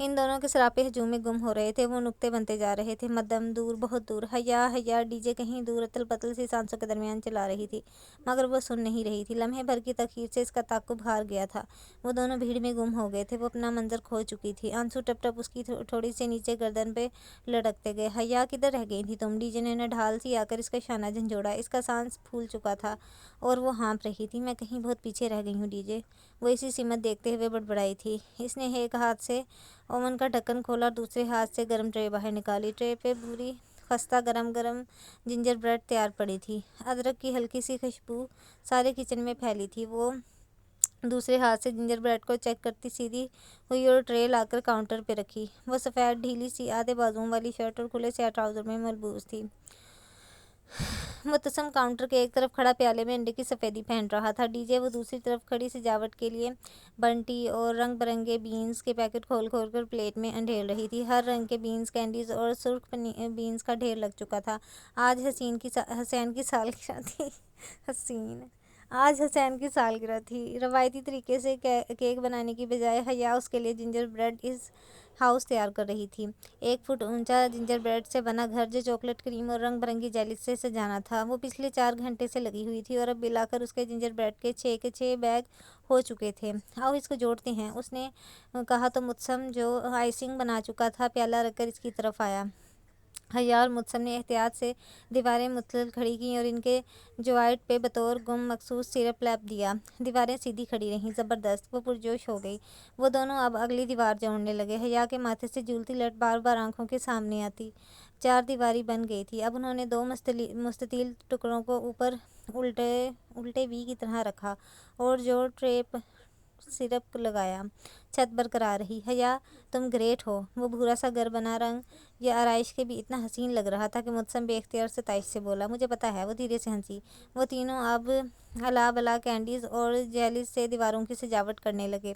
ان دونوں کے سراپے ہجوم میں گم ہو رہے تھے، وہ نقطے بنتے جا رہے تھے، مدھم، دور، بہت دور۔ حیا حیا ڈی جے کہیں دور اتل پتل سی سانسوں کے درمیان چلا رہی تھی، مگر وہ سن نہیں رہی تھی۔ لمحے بھر کی تاخیر سے اس کا تعاقب ہار گیا تھا، وہ دونوں بھیڑ میں گم ہو گئے تھے، وہ اپنا منظر کھو چکی تھی۔ آنسو ٹپ ٹپ اس کی تھوڑی سے نیچے گردن پہ لڑکتے گئے۔ حیا کدھر رہ گئی تھی تم؟ ڈی جے نے ڈھال سی آ کر اس کا شانہ جھنجھوڑا، اس کا سانس پھول چکا تھا اور وہ ہانپ رہی تھی۔ میں کہیں بہت پیچھے رہ گئی ہوں ڈی جے، وہ اسی سمت دیکھتے ہوئے بڑبڑائی تھی۔ اس نے ایک ہاتھ سے اوون کا ڈھکن کھولا اور دوسرے ہاتھ سے گرم ٹرے باہر نکالی۔ ٹرے پہ بری خستہ گرم گرم جنجر بریڈ تیار پڑی تھی، ادرک کی ہلکی سی خوشبو سارے کچن میں پھیلی تھی۔ وہ دوسرے ہاتھ سے جنجر بریڈ کو چیک کرتی سیدھی ہوئی اور ٹرے لا کر کاؤنٹر پہ رکھی۔ وہ سفید ڈھیلی سی آدھے بازوؤں والی شرٹ اور کھلے سیاہ ٹراؤزر میں ملبوس تھی۔ مبتسم کاؤنٹر کے ایک طرف کھڑا پیالے میں انڈے کی سفیدی پہن رہا تھا۔ ڈی جے وہ دوسری طرف کھڑی سجاوٹ کے لیے بنٹی اور رنگ برنگے بینز کے پیکٹ کھول کھول کر پلیٹ میں انڈھیل رہی تھی۔ ہر رنگ کے بینز، کینڈیز اور سرخ بینز کا ڈھیر لگ چکا تھا۔ آج حسین کی سالگرہ تھی۔ آج حسین کی سالگرہ تھی۔ روایتی طریقے سے کیک بنانے کی بجائے حیا اس کے لیے جنجر بریڈ ہاؤس تیار کر رہی تھی۔ 1 فٹ اونچا جنجر بریڈ سے بنا گھر جو چاکلیٹ کریم اور رنگ برنگی جیلی سے سجانا تھا، وہ پچھلے 4 گھنٹے سے لگی ہوئی تھی اور اب ملا کر اس کے جنجر بریڈ کے 6 کے 6 بیگ ہو چکے تھے۔ آؤ اس کو جوڑتے ہیں، اس نے کہا تو مبتسم جو آئسنگ بنا چکا تھا پیالہ رکھ کر اس کی طرف آیا۔ حیا اور مبتسم نے احتیاط سے دیواریں متعدل کھڑی کیں اور ان کے جوائنٹ پہ بطور گم مخصوص سرپ لیپ دیا۔ دیواریں سیدھی کھڑی رہیں۔ زبردست! وہ پرجوش ہو گئی۔ وہ دونوں اب اگلی دیوار جوڑنے لگے۔ حیا کے ماتھے سے جھولتی لٹ بار بار آنکھوں کے سامنے آتی۔ 4 دیواری بن گئی تھی۔ اب انہوں نے 2 مستطیل ٹکڑوں کو اوپر الٹے وی کی طرح رکھا اور جو ٹرے سرپ لگایا۔ چھت برقرار رہی۔ حیا تم گریٹ ہو۔ وہ بھورا سا گھر بنا رنگ یہ آرائش کے بھی اتنا حسین لگ رہا تھا کہ مبتسم بے اختیار ستائش سے بولا، مجھے پتہ ہے۔ وہ دھیرے سے ہنسی۔ وہ تینوں اب الا بلا کینڈیز اور جیلیز سے دیواروں کی سجاوٹ کرنے لگے۔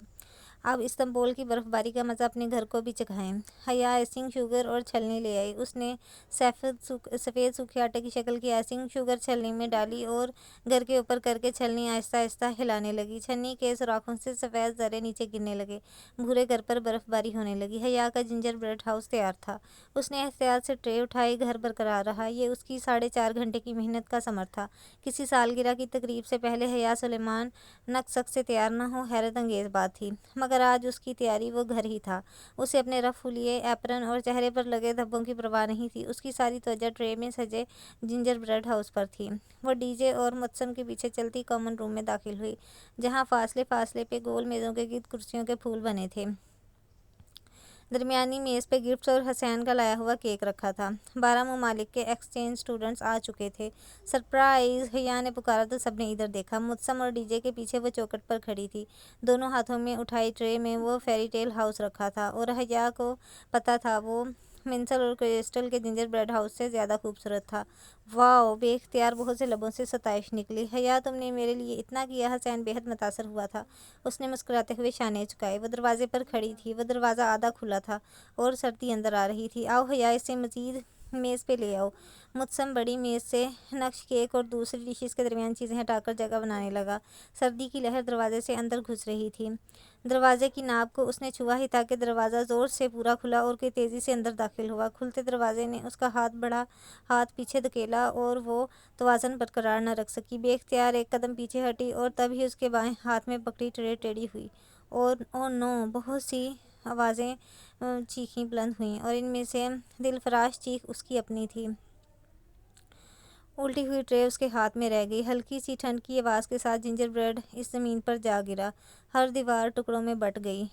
اب استنبول کی برف باری کا مزہ اپنے گھر کو بھی چکھائیں۔ حیا آئسنگ، شوگر اور چھلنی لے آئی۔ اس نے سفید سوکھے آٹے کی شکل کی آئسنگ شوگر چھلنی میں ڈالی اور گھر کے اوپر کر کے چھلنی آہستہ آہستہ ہلانے لگی۔ چھلنی کے سوراخوں سے سفید ذرے نیچے گرنے لگے۔ بھورے گھر پر برف باری ہونے لگی۔ حیا کا جنجر بریڈ ہاؤس تیار تھا۔ اس نے احتیاط سے ٹرے اٹھائی۔ گھر برقرار رہا۔ یہ اس کی 4.5 گھنٹے کی محنت کا ثمر تھا۔ کسی سالگرہ کی تقریب سے پہلے حیا سلیمان نک سک سے تیار نہ ہو، حیرت انگیز بات تھی، مگر آج اس کی تیاری وہ گھر ہی تھا۔ اسے اپنے رف ہولیے، ایپرن اور چہرے پر لگے دھبوں کی پرواہ نہیں تھی۔ اس کی ساری توجہ ٹرے میں سجے جنجر بریڈ ہاؤس پر تھی۔ وہ ڈی جے اور مبتسم کے پیچھے چلتی کامن روم میں داخل ہوئی، جہاں فاصلے فاصلے پہ گول میزوں کے گرد کرسیوں کے پھول بنے تھے۔ درمیانی میز پہ گفٹس اور حسین کا لایا ہوا کیک رکھا تھا۔ 12 ممالک کے ایکسچینج اسٹوڈنٹس آ چکے تھے۔ سرپرائز! حیا نے پکارا تو سب نے ادھر دیکھا۔ مبتسم اور ڈی جے کے پیچھے وہ چوکھٹ پر کھڑی تھی۔ دونوں ہاتھوں میں اٹھائی ٹرے میں وہ فیری ٹیل ہاؤس رکھا تھا اور حیا کو پتہ تھا وہ منسل اور کرسٹل کے جنجر بریڈ ہاؤس سے زیادہ خوبصورت تھا۔ واؤ! بے اختیار بہت سے لبوں سے ستائش نکلی۔ حیا تم نے میرے لیے اتنا کیا۔ حسین بے حد متاثر ہوا تھا۔ اس نے مسکراتے ہوئے شانے جھکائے۔ وہ دروازے پر کھڑی تھی۔ وہ دروازہ آدھا کھلا تھا اور سردی اندر آ رہی تھی۔ آؤ حیا اسے مزید میز پہ لے آؤ۔ مبتسم بڑی میز سے نقش کیک اور دوسری ڈشز کے درمیان چیزیں ہٹا کر جگہ بنانے لگا۔ سردی کی لہر دروازے سے اندر گھس رہی تھی۔ دروازے کی ناب کو اس نے چھوا ہی تھا کہ دروازہ زور سے پورا کھلا اور کوئی تیزی سے اندر داخل ہوا۔ کھلتے دروازے نے اس کا بڑا ہاتھ پیچھے دھکیلا اور وہ توازن برقرار نہ رکھ سکی۔ بے اختیار ایک قدم پیچھے ہٹی اور تب ہی اس کے بائیں ہاتھ میں پکڑی ٹرے ٹیڑھی ہوئی۔ او نو! بہت سی آوازیں چیخیں بلند ہوئیں اور ان میں سے دلفراش چیخ اس کی اپنی تھی۔ الٹی ہوئی ٹرے اس کے ہاتھ میں رہ گئی۔ ہلکی سی ٹھنڈ کی آواز کے ساتھ جنجر بریڈ اس زمین پر جا گرا۔ ہر دیوار ٹکڑوں میں بٹ گئی،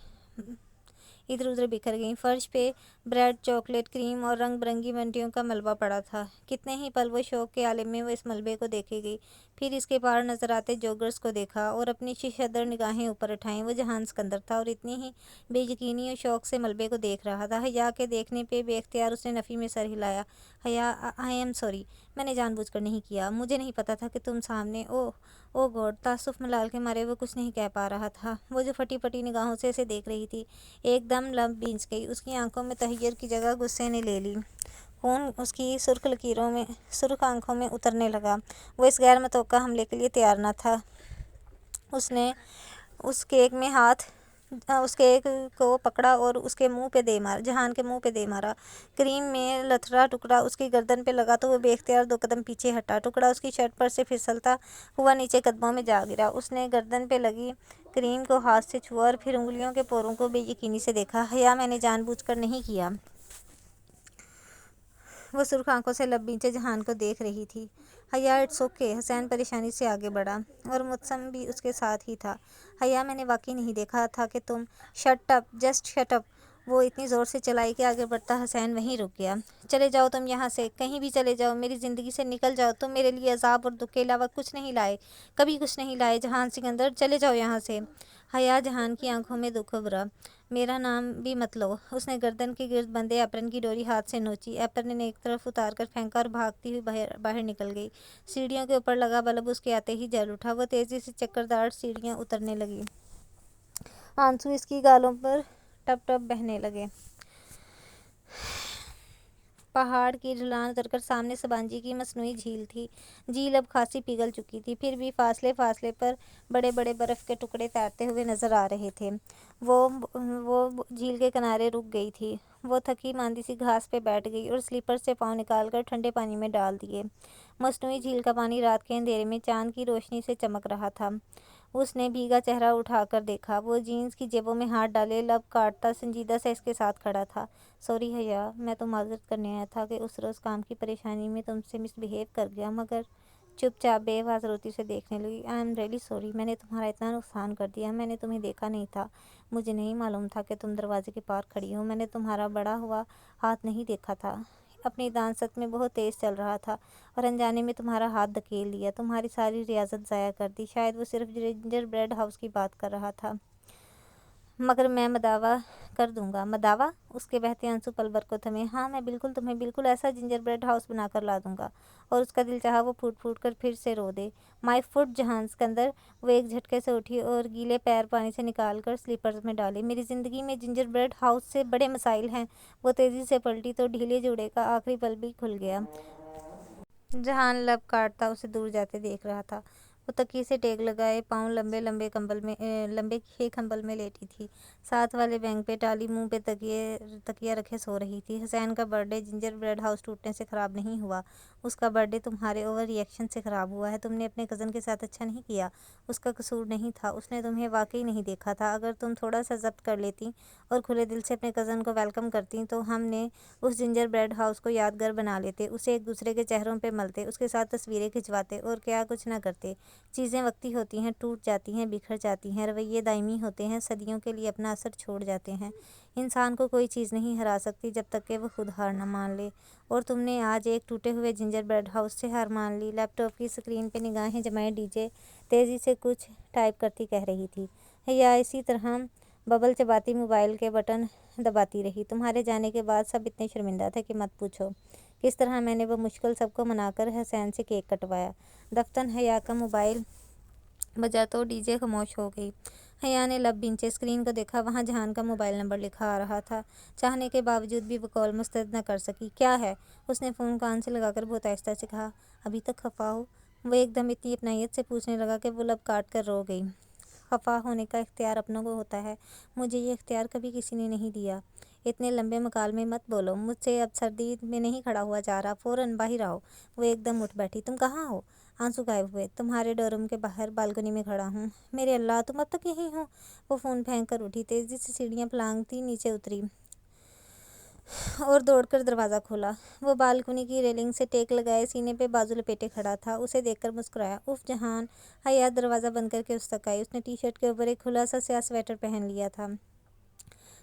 ادھر ادھر بکھر گئی۔ فرش پہ بریڈ، چاکلیٹ، کریم اور رنگ برنگی بنٹیوں کا ملبہ پڑا تھا۔ کتنے ہی پل وہ شوق کے عالم میں وہ اس ملبے کو دیکھے گئی، پھر اس کے پار نظر آتے جوگرز کو دیکھا اور اپنی ششدر نگاہیں اوپر اٹھائیں۔ وہ جہان سکندر تھا اور اتنی ہی بے یقینی اور شوق سے ملبے کو دیکھ رہا تھا۔ حیا کے دیکھنے پہ بے اختیار اس نے نفی میں سر ہلایا۔ حیا آئی ایم سوری، میں نے جان بوجھ کر نہیں کیا، مجھے نہیں پتہ تھا کہ تم سامنے۔ او گاڈ! تعصب ملال کے مارے وہ کچھ نہیں کہہ پا رہا تھا۔ وہ جو پھٹی پھٹی نگاہوں سے اسے دیکھ رہی تھی ایک دم لب بھینچ گئی۔ اس کی آنکھوں میں تحیر کی جگہ غصے نے لے لی۔ خون اس کی سرخ آنکھوں میں اترنے لگا۔ وہ اس غیر متوقع حملے کے لیے تیار نہ تھا۔ اس نے اس کیک میں ہاتھ اس کے ایک کو پکڑا اور اس کے منہ پہ دے مارا، جہان کے منہ پہ دے مارا۔ کریم میں لتھڑا ٹکڑا اس کی گردن پہ لگا تو وہ بے اختیار 2 قدم پیچھے ہٹا، ٹکڑا اس کی شرٹ پر سے پھسلتا ہوا نیچے قدموں میں جا گرا۔ اس نے گردن پہ لگی کریم کو ہاتھ سے چھوا اور پھر انگلیوں کے پوروں کو بے یقینی سے دیکھا۔ حیا میں نے جان بوجھ کر نہیں کیا۔ وہ سرخ آنکھوں سے لب بیچے جہان کو دیکھ رہی تھی۔ حیا اٹس اوکے، حسین پریشانی سے آگے بڑھا اور متسم بھی اس کے ساتھ ہی تھا۔ حیا میں نے واقعی نہیں دیکھا تھا کہ تم shut up, just shut up. وہ اتنی زور سے چلائی کہ آگے بڑھتا حسین وہیں رک گیا۔ چلے جاؤ تم یہاں سے، کہیں بھی چلے جاؤ، میری زندگی سے نکل جاؤ، تم میرے لیے عذاب اور دکھ کے علاوہ کچھ نہیں لائے، کبھی کچھ نہیں لائے جہان سکندر، چلے جاؤ یہاں سے۔ حیا جہان کی آنکھوں میں دکھ ابھرا۔ میرا نام بھی مت لو۔ اس نے گردن کے گرد بندھے ایپرن کی ڈوری ہاتھ سے نوچی، ایپرن ایک طرف اتار کر پھینکا اور بھاگتی ہوئی باہر نکل گئی۔ سیڑھیوں کے اوپر لگا بلب اس کے آتے ہی جل اٹھا۔ وہ تیزی سے چکردار سیڑھیاں اترنے لگی، آنسو اس کی گالوں پر ٹپ ٹپ بہنے لگے۔ پہاڑ کی ڈھلان اتر کر سامنے سبانجی کی مصنوعی جھیل تھی۔ جھیل اب خاصی پگھل چکی تھی، پھر بھی فاصلے فاصلے پر بڑے بڑے برف کے ٹکڑے تیرتے ہوئے نظر آ رہے تھے۔ وہ جھیل کے کنارے رک گئی تھی۔ وہ تھکی ماندی سی گھاس پہ بیٹھ گئی اور سلیپر سے پاؤں نکال کر ٹھنڈے پانی میں ڈال دیے۔ مصنوعی جھیل کا پانی رات کے اندھیرے میں چاند کی روشنی سے چمک رہا تھا۔ اس نے بھیگا چہرہ اٹھا کر دیکھا۔ وہ جینز کی جیبوں میں ہاتھ ڈالے لب کاٹتا سنجیدہ سے اس کے ساتھ کھڑا تھا۔ سوری حیا، میں تو معذرت کرنے آیا تھا کہ اس روز کام کی پریشانی میں تم سے مس بہیو کر گیا۔ مگر چپ چاپ بے آواز روتی سے دیکھنے لگی۔ آئی ایم ریئلی سوری، میں نے تمہارا اتنا نقصان کر دیا۔ میں نے تمہیں دیکھا نہیں تھا، مجھے نہیں معلوم تھا کہ تم دروازے کے پار کھڑی ہو۔ میں نے تمہارا بڑا ہوا ہاتھ نہیں دیکھا تھا، اپنی دانست میں بہت تیز چل رہا تھا اور انجانے میں تمہارا ہاتھ دھکیل دیا، تمہاری ساری ریاضت ضائع کر دی۔ شاید وہ صرف جنجر بریڈ ہاؤس کی بات کر رہا تھا، مگر میں مداوا کر دوں گا۔ مداوا؟ اس کے بہتے آنسو پل بھر کو تھمے۔ ہاں، میں بالکل تمہیں بالکل ایسا جنجر بریڈ ہاؤس بنا کر لا دوں گا۔ اور اس کا دل چاہا وہ پھوٹ پھوٹ کر پھر سے رو دے۔ مائی فٹ جہان سکندر۔ وہ ایک جھٹکے سے اٹھی اور گیلے پیر پانی سے نکال کر سلیپرز میں ڈالے۔ میری زندگی میں جنجر بریڈ ہاؤس سے بڑے مسائل ہیں۔ وہ تیزی سے پلٹی تو ڈھیلے جوڑے کا آخری بل بھی کھل گیا۔ جہان لب کاٹتا اسے دور جاتے دیکھ رہا تھا۔ وہ تکیے سے ٹیک لگائے پاؤں لمبے کمبل میں لیٹی تھی، ساتھ والے بینک پہ ٹالی منہ پہ تکیہ رکھے سو رہی تھی۔ حسین کا birthday gingerbread house ٹوٹنے سے خراب نہیں ہوا، اس کا برتھ ڈے تمہارے اوور ری ایکشن سے خراب ہوا ہے۔ تم نے اپنے کزن کے ساتھ اچھا نہیں کیا، اس کا قصور نہیں تھا، اس نے تمہیں واقعی نہیں دیکھا تھا۔ اگر تم تھوڑا سا ضبط کر لیتی اور کھلے دل سے اپنے کزن کو ویلکم کرتی تو ہم نے اس جنجر بریڈ ہاؤس کو یادگار بنا لیتے، اسے ایک دوسرے کے چہروں پہ ملتے، اس کے ساتھ تصویریں کھنچواتے اور کیا کچھ نہ کرتے۔ چیزیں وقتی ہوتی ہیں، ٹوٹ جاتی ہیں، بکھر جاتی ہیں، رویے دائمی ہوتے ہیں، صدیوں کے لیے اپنا اثر چھوڑ جاتے ہیں۔ انسان کو کوئی چیز نہیں ہرا سکتی جب تک کہ وہ خود ہار نہ مان لے، اور تم نے آج ایک ٹوٹے ہوئے جنجر بریڈ ہاؤس سے ہار مان لی۔ لیپ ٹاپ کی اسکرین پہ نگاہیں جمائے ڈی جے تیزی سے کچھ ٹائپ کرتی کہہ رہی تھی۔ حیا اسی طرح ببل چباتی موبائل کے بٹن دباتی رہی۔ تمہارے جانے کے بعد سب اتنے شرمندہ تھے کہ مت پوچھو کس طرح میں نے بمشکل سب کو منا کر حسین سے کیک کٹوایا۔ دفتن حیا کا موبائل بجا تو ڈی جے خاموش ہو گئی۔ حیا نے لب بھینچے اسکرین کو دیکھا، وہاں جہان کا موبائل نمبر لکھا آ رہا تھا۔ چاہنے کے باوجود بھی وہ کال مسترد نہ کر سکی۔ کیا ہے؟ اس نے فون کان سے لگا کر بہت آہستہ سے کہا۔ ابھی تک خفا ہو؟ وہ ایک دم اتنی اپنائیت سے پوچھنے لگا کہ وہ لب کاٹ کر رو گئی۔ خفا ہونے کا اختیار اپنوں کو ہوتا ہے، مجھے یہ اختیار کبھی کسی نے نہیں دیا۔ اتنے لمبے مکالمے مت بولو، مجھ سے اب سردی میں نہیں کھڑا ہوا جا رہا، فوراً باہر آؤ۔ وہ ایک دم اٹھ بیٹھی۔ تم کہاں ہو؟ آنسو غائب ہوئے۔ تمہارے ڈورم کے باہر بالکنی میں کھڑا ہوں۔ میرے اللہ، تم اب تک یہیں ہو؟ وہ فون پھینک کر اٹھی، تیزی سے سیڑھیاں پلانگتی نیچے اتری اور دوڑ کر دروازہ کھولا۔ وہ بالکنی کی ریلنگ سے ٹیک لگائے سینے پہ بازو لپیٹے کھڑا تھا۔ اسے دیکھ کر مسکرایا۔ اف جہان۔ حیا دروازہ بند کر کے اس تک آئی۔ اس نے ٹی شرٹ کے اوپر ایک کھلا سا سیاہ سویٹر پہن لیا تھا۔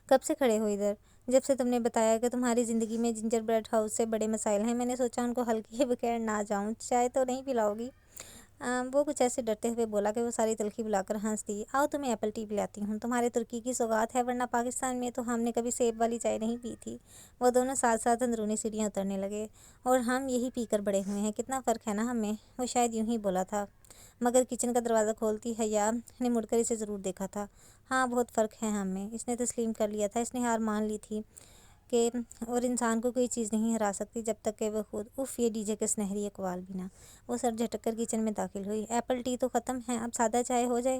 کب سے کھڑے ہو ادھر؟ جب سے تم نے بتایا کہ تمہاری زندگی میں جنجر بریڈ ہاؤس سے بڑے مسائل ہیں، میں نے سوچا ان کو حل کیے بغیر نہ جاؤں۔ چائے تو نہیں پلاؤ گی؟ وہ کچھ ایسے ڈرتے ہوئے بولا کہ وہ ساری تلخی بلا کر ہنس دی۔ آؤ تمہیں ایپل ٹی پلاتی ہوں، تمہارے ترکی کی سوغات ہے، ورنہ پاکستان میں تو ہم نے کبھی سیب والی چائے نہیں پی تھی۔ وہ دونوں ساتھ ساتھ اندرونی سیڑھیاں اترنے لگے۔ اور ہم یہی پی کر بڑے ہوئے ہیں، کتنا فرق ہے نا ہم میں۔ وہ شاید یوں ہی بولا تھا، مگر کچن کا دروازہ کھولتی حیا نے مڑ کر اسے ضرور دیکھا تھا۔ ہاں، بہت فرق ہے ہم میں۔ اس نے تسلیم کر لیا تھا، اس نے ہار مان لی تھی کہ اور انسان کو کوئی چیز نہیں ہرا سکتی جب تک کہ وہ خود۔ اف، یہ ڈی جے کے سنہری اقوال بھی نہ۔ وہ سر جھٹک کر کچن میں داخل ہوئی۔ ایپل ٹی تو ختم ہے، اب سادہ چائے ہو جائے۔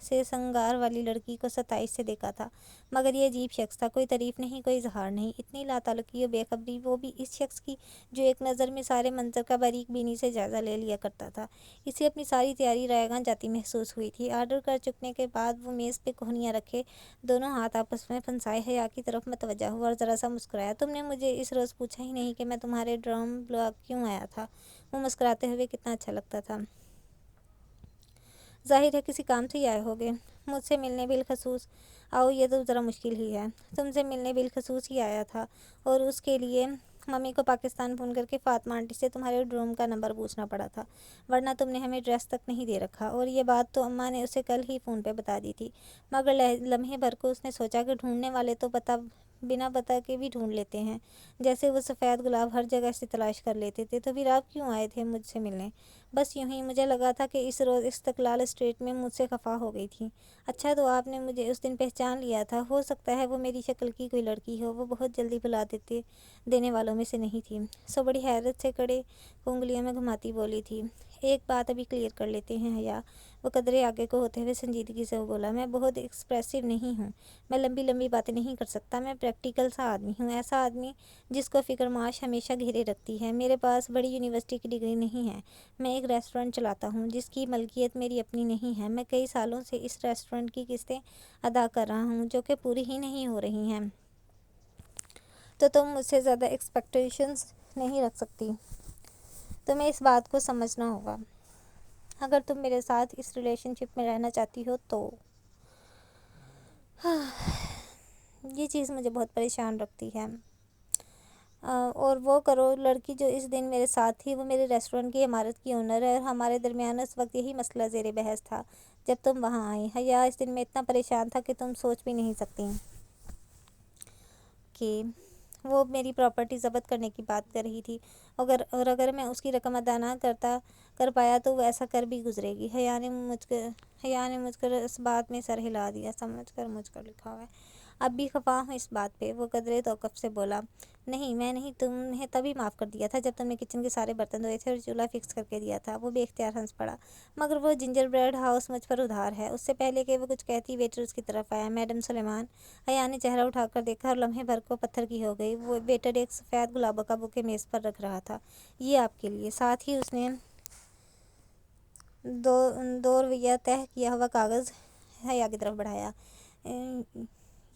سے سنگار والی لڑکی کو 27 سے دیکھا تھا، مگر یہ عجیب شخص تھا، کوئی تعریف نہیں، کوئی اظہار نہیں، اتنی لاتعلقی و بے خبری، وہ بھی اس شخص کی جو ایک نظر میں سارے منظر کا باریک بینی سے جائزہ لے لیا کرتا تھا۔ اسے اپنی ساری تیاری رائگاں جاتی محسوس ہوئی تھی۔ آرڈر کر چکنے کے بعد وہ میز پہ کوہنیاں رکھے دونوں ہاتھ آپس میں پھنسائے حیا کی طرف متوجہ ہوا اور ذرا سا مسکرایا۔ تم نے مجھے اس روز پوچھا ہی نہیں کہ میں تمہارے ڈرام بلاک کیوں آیا تھا۔ وہ مسکراتے ہوئے کتنا اچھا لگتا تھا۔ ظاہر ہے کسی کام سے ہی آئے ہوگے۔ مجھ سے ملنے بالخصوص؟ آؤ، یہ تو ذرا مشکل ہی ہے۔ تم سے ملنے بالخصوص ہی آیا تھا، اور اس کے لیے ممی کو پاکستان فون کر کے فاطمہ آنٹی سے تمہارے روم کا نمبر پوچھنا پڑا تھا، ورنہ تم نے ہمیں ایڈریس تک نہیں دے رکھا، اور یہ بات تو اماں نے اسے کل ہی فون پہ بتا دی تھی، مگر لمحے بھر کو اس نے سوچا کہ ڈھونڈنے والے تو بنا پتہ کے بھی ڈھونڈ لیتے ہیں، جیسے وہ سفید گلاب ہر جگہ سے تلاش کر لیتے تھے۔ تو پھر آپ کیوں آئے تھے مجھ سے ملنے؟ بس یوں ہی، مجھے لگا تھا کہ اس روز استقلال اسٹریٹ میں مجھ سے خفا ہو گئی تھی۔ اچھا، تو آپ نے مجھے اس دن پہچان لیا تھا۔ ہو سکتا ہے وہ میری شکل کی کوئی لڑکی ہو، وہ بہت جلدی بھلا دینے والوں میں سے نہیں تھی۔ سو بڑی حیرت سے کڑے کو انگلیوں میں گھماتی بولی تھی۔ ایک بات ابھی کلیئر کر لیتے ہیں حیا، وہ قدرے آگے کو ہوتے ہوئے سنجیدگی سے بولا، میں بہت ایکسپریسو نہیں ہوں، میں لمبی لمبی باتیں نہیں کر سکتا، میں پریکٹیکل سا آدمی ہوں، ایسا آدمی جس کو فکر معاش ہمیشہ گھیرے رکھتی ہے۔ میرے پاس بڑی یونیورسٹی کی ڈگری نہیں ہے، میں ایک ریسٹورنٹ چلاتا ہوں جس کی ملکیت میری اپنی نہیں ہے، میں کئی سالوں سے اس ریسٹورنٹ کی قسطیں ادا کر رہا ہوں جو کہ پوری ہی نہیں ہو رہی ہیں، تو تم مجھ سے زیادہ ایکسپیکٹیشنز نہیں رکھ سکتی۔ تمہیں اس بات کو سمجھنا ہوگا، اگر تم میرے ساتھ اس ریلیشن شپ میں رہنا چاہتی ہو تو۔ یہ چیز مجھے بہت پریشان رکھتی ہے، اور وہ کرو لڑکی جو اس دن میرے ساتھ تھی، وہ میرے ریسٹورنٹ کی عمارت کی اونر ہے، اور ہمارے درمیان اس وقت یہی مسئلہ زیر بحث تھا جب تم وہاں آئی۔ حیا، اس دن میں اتنا پریشان تھا کہ تم سوچ بھی نہیں سکتی کہ وہ میری پراپرٹی ضبط کرنے کی بات کر رہی تھی، اور اگر میں اس کی رقم ادا نہ کر پایا تو وہ ایسا کر بھی گزرے گی۔ حیا نے مجھ کر اس بات میں سر ہلا دیا۔ سمجھ کر مجھ کر لکھا ہوا ہے۔ اب بھی خفا ہوں اس بات پہ، وہ قدرے توقف سے بولا۔ نہیں، میں نہیں، تمہیں تبھی معاف کر دیا تھا جب تم نے کچن کے سارے برتن دھوئے تھے اور چولہا فکس کر کے دیا تھا۔ وہ بے اختیار ہنس پڑا۔ مگر وہ جنجر بریڈ ہاؤس مجھ پر ادھار ہے۔ اس سے پہلے کہ وہ کچھ کہتی، ویٹر اس کی طرف آیا۔ میڈم سلیمان۔ حیا نے چہرہ اٹھا کر دیکھا اور لمحے بھر کو پتھر کی ہو گئی۔ وہ ویٹر ایک سفید گلابوں کا بوکے میز پر رکھ رہا تھا۔ یہ آپ کے لیے۔ ساتھ ہی اس نے 2 رویہ تہہ کیا ہوا کاغذ حیا کی طرف بڑھایا۔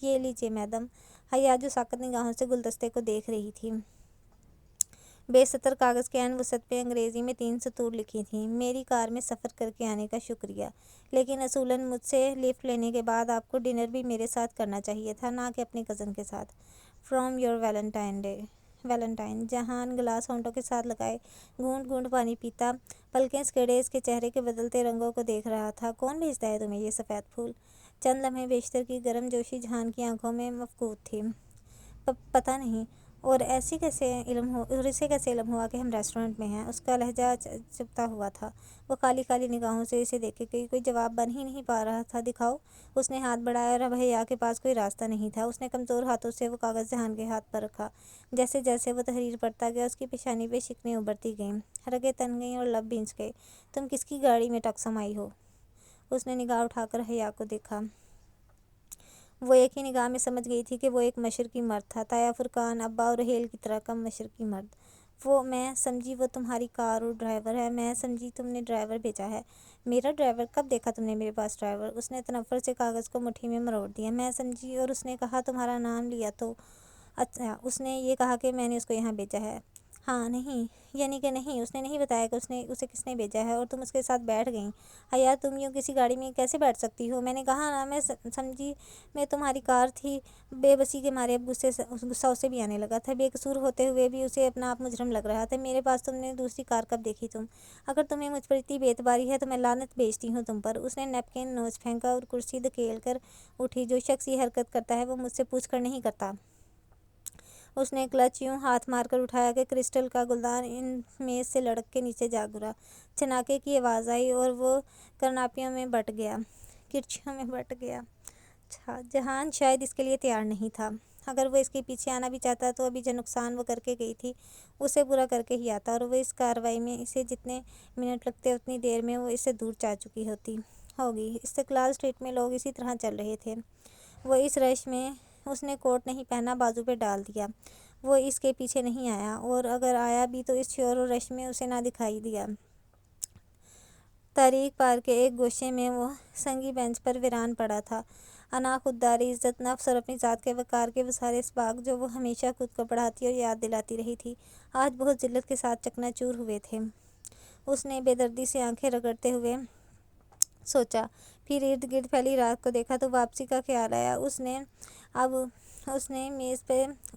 یہ لیجیے میڈم۔ حیا جو ساکت نگاہوں سے گلدستے کو دیکھ رہی تھی، بے سطر کاغذ کے عین وسط پہ انگریزی میں 3 سطور لکھی تھیں، میری کار میں سفر کر کے آنے کا شکریہ، لیکن اصولاً مجھ سے لفٹ لینے کے بعد آپ کو ڈنر بھی میرے ساتھ کرنا چاہیے تھا، نہ کہ اپنے کزن کے ساتھ۔ From your Valentine. جہان گلاس ہونٹوں کے ساتھ لگائے گھونٹ گھونٹ پانی پیتا، پلکیں سکیڑے اس کے چہرے کے بدلتے رنگوں کو دیکھ رہا تھا۔ کون بھیجتا ہے تمہیں یہ سفید پھول؟ چند لمحے بیشتر کی گرم جوشی جہان کی آنکھوں میں مفقود تھی۔ پتہ نہیں، اور اسے کیسے علم ہوا کہ ہم ریسٹورنٹ میں ہیں؟ اس کا لہجہ چبھتا ہوا تھا۔ وہ کالی کالی نگاہوں سے اسے دیکھے گئی، کوئی جواب بن ہی نہیں پا رہا تھا۔ دکھاؤ۔ اس نے ہاتھ بڑھایا اور اب حیا کے پاس کوئی راستہ نہیں تھا۔ اس نے کمزور ہاتھوں سے وہ کاغذ جہان کے ہاتھ پر رکھا۔ جیسے جیسے وہ تحریر پڑھتا گیا، اس کی پیشانی پہ شکنیں ابھرتی گئیں، رگیں تن گئیں اور لب بھینچ گئے۔ تم کس کی گاڑی میں ٹکسم آئی ہو؟ اس نے نگاہ اٹھا کر حیا کو دیکھا۔ وہ ایک ہی نگاہ میں سمجھ گئی تھی کہ وہ ایک مشرقی مرد تھا، تایا فرقان ابا اور رحیل کی طرح کا مشرقی مرد۔ میں سمجھی وہ تمہاری کار اور ڈرائیور ہے، میں سمجھی تم نے ڈرائیور بھیجا ہے۔ میرا ڈرائیور؟ کب دیکھا تم نے میرے پاس ڈرائیور؟ اس نے تنفر سے کاغذ کو مٹھی میں مروڑ دیا۔ میں سمجھی، اور اس نے کہا تمہارا نام لیا تو؟ اچھا، اس نے یہ کہا کہ میں نے اس کو یہاں بھیجا ہے؟ ہاں۔ نہیں، یعنی کہ نہیں، اس نے نہیں بتایا کہ اسے کس نے بھیجا ہے، اور تم اس کے ساتھ بیٹھ گئیں۔ حیا، تم یوں کسی گاڑی میں کیسے بیٹھ سکتی ہو؟ میں نے کہا نا، میں سمجھی میں تمہاری کار تھی۔ بے بسی کے مارے اب غصہ اسے بھی آنے لگا تھا۔ بے قصور ہوتے ہوئے بھی اسے اپنا آپ مجرم لگ رہا تھا۔ میرے پاس تم نے دوسری کار کب دیکھی تم؟ اگر تمہیں مجھ پر اتنی بے اعتباری ہے تو میں لعنت بھیجتی ہوں تم پر۔ اس نے نیپکن نوچ پھینکا اور کرسی دھکیل کر اٹھی۔ جو شخص یہ حرکت کرتا ہے وہ مجھ سے پوچھ کر نہیں کرتا۔ اس نے کلچ یوں ہاتھ مار کر اٹھایا کہ کرسٹل کا گلدان میز سے لڑک کے نیچے جا گرا۔ چھناکے کی آواز آئی اور وہ کرناپیوں میں بٹ گیا۔ جہان شاید اس کے لیے تیار نہیں تھا۔ اگر وہ اس کے پیچھے آنا بھی چاہتا تو ابھی جو نقصان وہ کر کے گئی تھی اسے پورا کر کے ہی آتا، اور وہ اس کارروائی میں اسے جتنے منٹ لگتے اتنی دیر میں وہ اس سے دور جا چکی ہوتی۔ ہوگی۔ استقلال اسٹریٹ میں لوگ اسی طرح چل رہے تھے۔ وہ اس رش میں اس نے کوٹ نہیں پہنا، بازو پہ ڈال دیا۔ وہ اس کے پیچھے نہیں آیا، اور اگر آیا بھی تو اس شور و رش میں اسے نہ دکھائی دیا۔ تاریخ پارک کے ایک گوشے میں وہ سنگی بینچ پر ویران پڑا تھا۔ انا، خودداری، عزت نفس اور اپنی ذات کے وقار کے وہ سارے اسباق جو وہ ہمیشہ خود کو پڑھاتی اور یاد دلاتی رہی تھی، آج بہت ذلت کے ساتھ چکنا چور ہوئے تھے۔ اس نے بے دردی سے آنکھیں رگڑتے ہوئے سوچا، پھر ارد گرد پھیلی رات کو دیکھا تو واپسی کا خیال آیا۔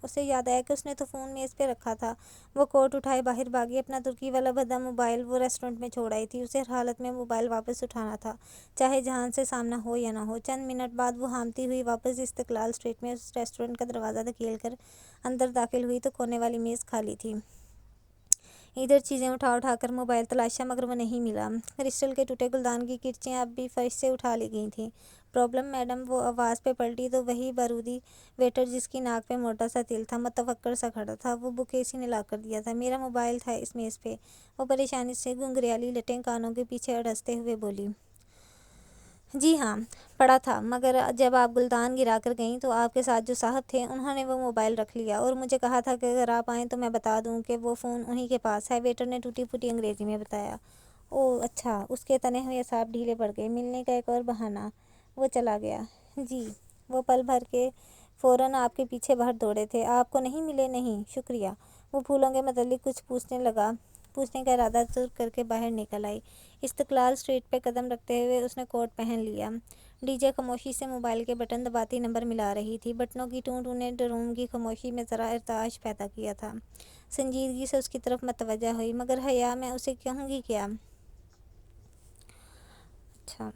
اسے یاد آیا کہ اس نے تو فون میز پہ رکھا تھا۔ وہ کوٹ اٹھائے باہر بھاگی۔ اپنا ترکی والا بھدا موبائل وہ ریسٹورنٹ میں چھوڑ آئی تھی۔ اسے ہر حالت میں موبائل واپس اٹھانا تھا، چاہے جہان سے سامنا ہو یا نہ ہو۔ چند منٹ بعد وہ ہامتی ہوئی واپس استقلال اسٹریٹ میں اس ریسٹورنٹ کا دروازہ دھکیل کر اندر داخل ہوئی تو کونے والی میز خالی تھی۔ ادھر چیزیں اٹھا کر موبائل تلاشا، مگر وہ نہیں ملا۔ کرسٹل کے ٹوٹے گلدان کی کرچیاں اب بھی فرش سے اٹھا لی گئی تھیں۔ Problem madam? وہ آواز پہ پلٹی تو وہی بارودی ویٹر جس کی ناک پہ موٹا سا تل تھا، متفکر سا کھڑا تھا۔ وہ بوکے اسی نے لا کر دیا تھا۔ میرا موبائل تھا اس میز پہ۔ وہ پریشانی سے گھنگریالی لٹیں کانوں کے پیچھے اڑستے ہوئے بولی۔ جی ہاں، پڑا تھا، مگر جب آپ گلدان گرا کر گئیں تو آپ کے ساتھ جو صاحب تھے انہوں نے وہ موبائل رکھ لیا، اور مجھے کہا تھا کہ اگر آپ آئیں تو میں بتا دوں کہ وہ فون انہی کے پاس ہے، ویٹر نے ٹوٹی پھوٹی انگریزی میں بتایا۔ اوہ اچھا۔ اس کے تنے ہوئے اعصاب ڈھیلے پڑ گئے۔ ملنے کا ایک اور بہانہ۔ وہ چلا گیا۔ جی۔ وہ پل بھر کے فوراً آپ کے پیچھے باہر دوڑے تھے۔ آپ کو نہیں ملے؟ نہیں، شکریہ۔ وہ پھولوں کے متعلق کچھ پوچھنے کا ارادہ ترک کر کے باہر نکل آئی۔ استقلال اسٹریٹ پہ قدم رکھتے ہوئے اس نے کوٹ پہن لیا۔ ڈی جے خاموشی سے موبائل کے بٹن دباتی نمبر ملا رہی تھی۔ بٹنوں کی ٹوں ٹوں نے روم کی خاموشی میں ذرا ارتعاش پیدا کیا تھا۔ سنجیدگی سے اس کی طرف متوجہ ہوئی، مگر حیا میں اسے کہوں گی کیا؟ اچھا،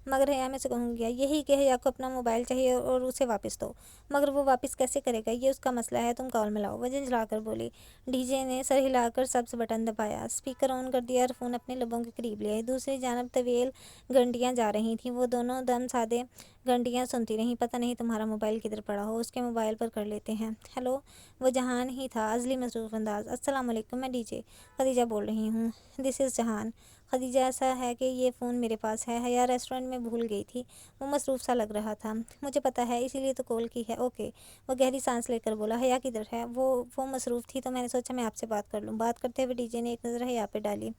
مگر حیا میں سے کہوں گی یہی کہ حیا کو اپنا موبائل چاہیے اور اسے واپس دو۔ مگر وہ واپس کیسے کرے گا؟ یہ اس کا مسئلہ ہے، تم کال ملاؤ۔ وہ جھنجھلا کر بولی۔ ڈی جے نے سر ہلا کر سبز بٹن دبایا، اسپیکر آن کر دیا اور فون اپنے لبوں کے قریب لے آئی۔ دوسری جانب طویل گھنٹیاں جا رہی تھیں۔ وہ دونوں دم سادے گھنٹیاں سنتی رہیں۔ پتہ نہیں تمہارا موبائل کدھر پڑا ہو، اس کے موبائل پر کر لیتے ہیں۔ ہیلو، وہ جہان ہی تھا، ازلی مصروف انداز۔ السلام علیکم، میں ڈی جے خدیجہ بول رہی ہوں۔ دس از جہان۔ خدیجہ، ایسا ہے کہ یہ فون میرے پاس ہے۔ حیا ریسٹورنٹ میں بھول گئی تھی۔ وہ مصروف سا لگ رہا تھا۔ مجھے پتہ ہے، اسی لیے تو کال کی ہے۔ اوکے۔ وہ گہری سانس لے کر بولا۔ حیا کدھر ہے؟ وہ مصروف تھی تو میں نے سوچا میں آپ سے بات کر لوں۔ بات کرتے ہوئے ڈی جے نے ایک نظر حیا پہ ڈالی۔